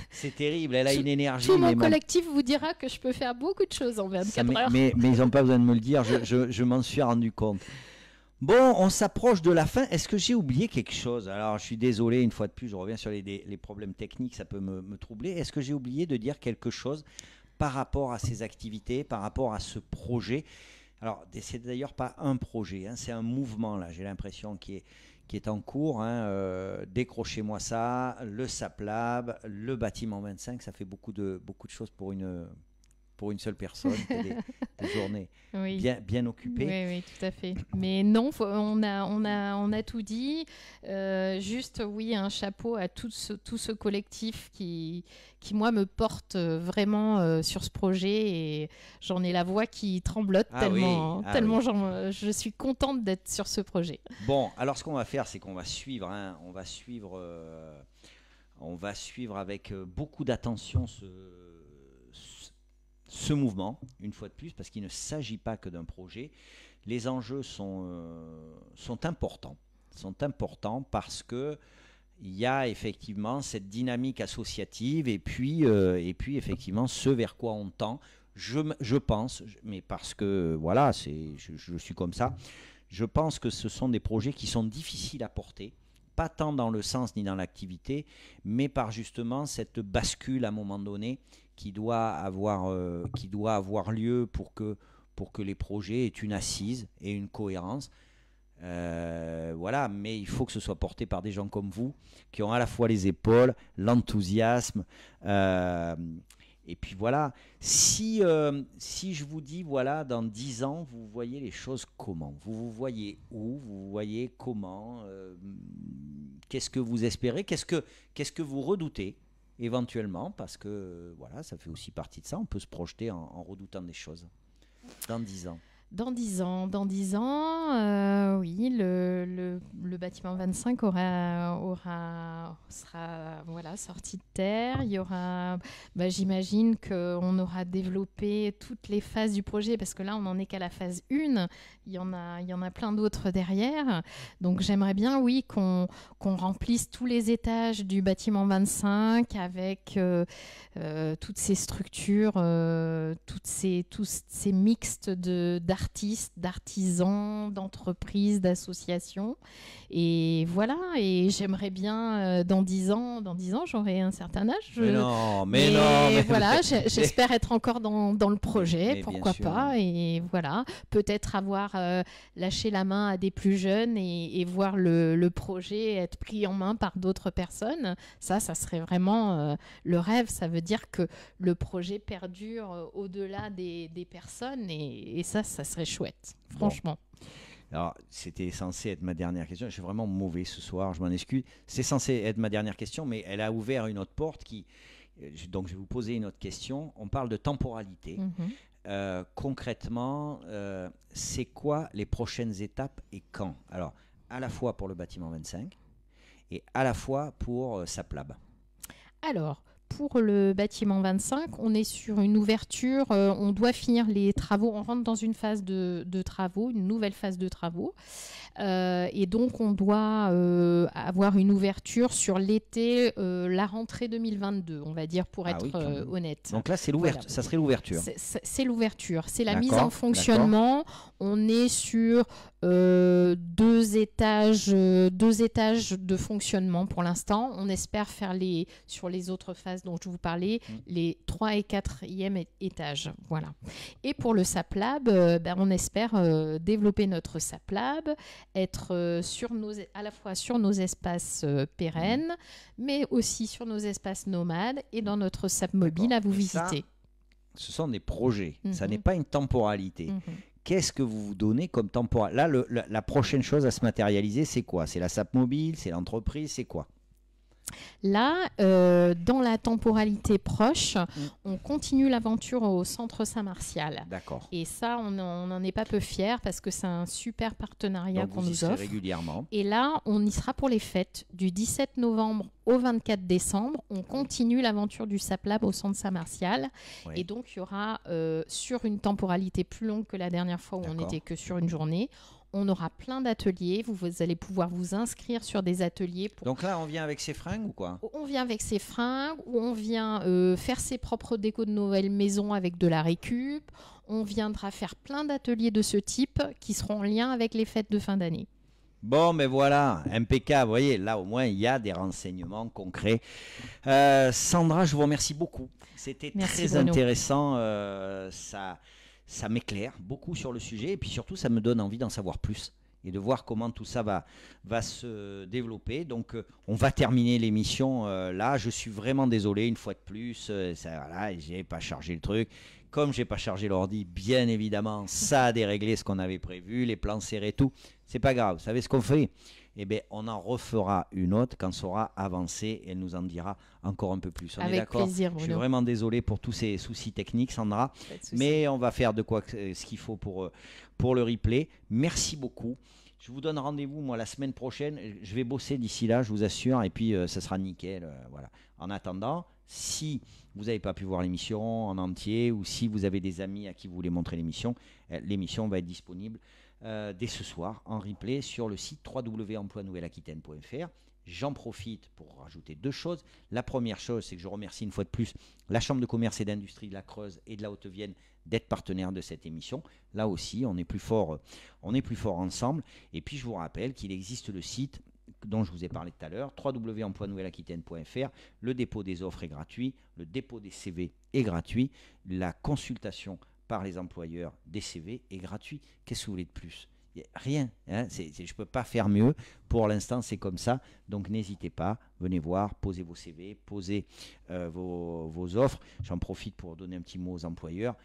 Speaker 1: C'est terrible, elle a une énergie.
Speaker 2: Tout mon collectif vous dira que je peux faire beaucoup de choses en 24 heures.
Speaker 1: Mais ils n'ont pas besoin de me le dire, je m'en suis rendu compte. Bon, on s'approche de la fin. Est-ce que j'ai oublié quelque chose? Alors, je suis désolé, une fois de plus, je reviens sur les problèmes techniques, ça peut me troubler. Est-ce que j'ai oublié de dire quelque chose par rapport à ces activités, par rapport à ce projet? Alors, c'est d'ailleurs pas un projet, c'est un mouvement, là, j'ai l'impression, qui est en cours. Décrochez-moi ça, le SAPLab, le bâtiment 25, ça fait beaucoup de choses pour une seule personne, des journées bien occupées.
Speaker 2: Oui, tout à fait. Mais non, on a tout dit. Juste, oui, un chapeau à tout ce collectif qui, moi, me porte vraiment sur ce projet. Et j'en ai la voix qui tremblote tellement je suis contente d'être sur ce projet.
Speaker 1: Bon, alors ce qu'on va faire, c'est qu'on va suivre, on va suivre avec beaucoup d'attention ce mouvement, une fois de plus, parce qu'il ne s'agit pas que d'un projet. Les enjeux sont importants. Parce que il y a effectivement cette dynamique associative et puis effectivement ce vers quoi on tend. Je pense, mais parce que voilà, je suis comme ça, je pense que ce sont des projets qui sont difficiles à porter. Pas tant dans le sens ni dans l'activité, mais par justement cette bascule à un moment donné qui doit avoir lieu pour que les projets aient une assise et une cohérence. Voilà, mais il faut que ce soit porté par des gens comme vous, qui ont à la fois les épaules, l'enthousiasme. Et puis voilà, si je vous dis, voilà, dans 10 ans, vous voyez les choses comment? Vous voyez où? Vous voyez comment? Qu'est-ce que vous espérez? Qu'est-ce que vous redoutez éventuellement? Parce que voilà, ça fait aussi partie de ça. On peut se projeter en redoutant des choses. Dans 10 ans.
Speaker 2: Dans 10 ans, oui, le bâtiment 25 sera voilà, sorti de terre. Il y aura, j'imagine qu'on aura développé toutes les phases du projet, parce que là, on n'en est qu'à la phase 1. Il y en a plein d'autres derrière. Donc, j'aimerais bien, oui, qu'on remplisse tous les étages du bâtiment 25 avec toutes ces structures, tous ces mixtes d'artistes, d'artisans, d'entreprises, d'associations. Et voilà, et j'aimerais bien, dans 10 ans, j'aurai un certain âge.
Speaker 1: Mais
Speaker 2: voilà, j'espère être encore dans le projet, pourquoi pas. Et voilà, peut-être avoir lâché la main à des plus jeunes et voir le projet être pris en main par d'autres personnes. Ça serait vraiment le rêve. Ça veut dire que le projet perdure au-delà des personnes et ça serait chouette, franchement.
Speaker 1: Bon. Alors, c'était censé être ma dernière question. Je suis vraiment mauvais ce soir, je m'en excuse. C'est censé être ma dernière question, mais elle a ouvert une autre porte donc je vais vous poser une autre question. On parle de temporalité. Concrètement, c'est quoi les prochaines étapes et quand? Alors, à la fois pour le bâtiment 25 et à la fois pour SAPLab.
Speaker 2: Alors, pour le bâtiment 25, on est sur une ouverture, on doit finir les travaux, on rentre dans une phase de travaux, une nouvelle phase de travaux. Et donc, on doit avoir une ouverture sur l'été, la rentrée 2022, on va dire, pour être honnête.
Speaker 1: Donc là, c'est l'ouverture. Voilà. Ça serait l'ouverture.
Speaker 2: C'est l'ouverture. C'est la mise en fonctionnement. On est sur 2 étages de fonctionnement pour l'instant. On espère faire sur les autres phases espaces dont je vous parlais, les 3 et 4e étages. Voilà. Et pour le SAP Lab, on espère développer notre SAP Lab, être à la fois sur nos espaces pérennes, mais aussi sur nos espaces nomades et dans notre SAP mobile à vous visiter.
Speaker 1: Ce sont des projets, ça n'est pas une temporalité. Qu'est-ce que vous vous donnez comme temporalité? Là, la prochaine chose à se matérialiser, c'est quoi? C'est la SAP mobile, c'est l'entreprise, c'est quoi?
Speaker 2: Là, dans la temporalité proche, on continue l'aventure au Centre Saint-Martial.
Speaker 1: D'accord.
Speaker 2: Et ça, on n'en est pas peu fiers parce que c'est un super partenariat qu'on nous offre.
Speaker 1: Régulièrement.
Speaker 2: Et là, on y sera pour les fêtes. Du 17 novembre au 24 décembre, on continue l'aventure du SAP Lab au Centre Saint-Martial. Oui. Et donc, il y aura, sur une temporalité plus longue que la dernière fois où on n'était que sur une journée, on aura plein d'ateliers. Vous allez pouvoir vous inscrire sur des ateliers.
Speaker 1: Donc là, on vient avec ses fringues ou quoi?
Speaker 2: On vient avec ses fringues, ou on vient faire ses propres décos de Noël maison avec de la récup. On viendra faire plein d'ateliers de ce type qui seront en lien avec les fêtes de fin d'année.
Speaker 1: Bon, mais voilà, impeccable. Vous voyez, là, au moins, il y a des renseignements concrets. Sandra, je vous remercie beaucoup. C'était très intéressant. Ça m'éclaire beaucoup sur le sujet et puis surtout ça me donne envie d'en savoir plus et de voir comment tout ça va se développer. Donc on va terminer l'émission là. Je suis vraiment désolé une fois de plus. Voilà, j'ai pas chargé le truc. Comme j'ai pas chargé l'ordi, bien évidemment, ça a déréglé ce qu'on avait prévu, les plans serrés, tout. C'est pas grave. Vous savez ce qu'on fait? Eh bien, on en refera une autre quand ça aura avancé et elle nous en dira encore un peu plus. On est d'accord?
Speaker 2: Plaisir,
Speaker 1: je suis vraiment désolé pour tous ces soucis techniques, Sandra, mais on va faire ce qu'il faut pour le replay. Merci beaucoup. Je vous donne rendez-vous, moi, la semaine prochaine. Je vais bosser d'ici là, je vous assure, et puis ça sera nickel. Voilà. En attendant, si vous n'avez pas pu voir l'émission en entier ou si vous avez des amis à qui vous voulez montrer l'émission va être disponible dès ce soir en replay sur le site www.emploinouvelleaquitaine.fr. J'en profite pour rajouter deux choses. La première chose, c'est que je remercie une fois de plus la Chambre de commerce et d'industrie de la Creuse et de la Haute-Vienne d'être partenaire de cette émission. Là aussi, on est plus fort ensemble. Et puis, je vous rappelle qu'il existe le site dont je vous ai parlé tout à l'heure, www.emploinouvelleaquitaine.fr. Le dépôt des offres est gratuit, le dépôt des CV est gratuit, la consultation par les employeurs des CV est gratuit. Qu'est-ce que vous voulez de plus? Rien, hein, je ne peux pas faire mieux. Pour l'instant, c'est comme ça. Donc, n'hésitez pas, venez voir, posez vos CV, posez vos offres. J'en profite pour donner un petit mot aux employeurs.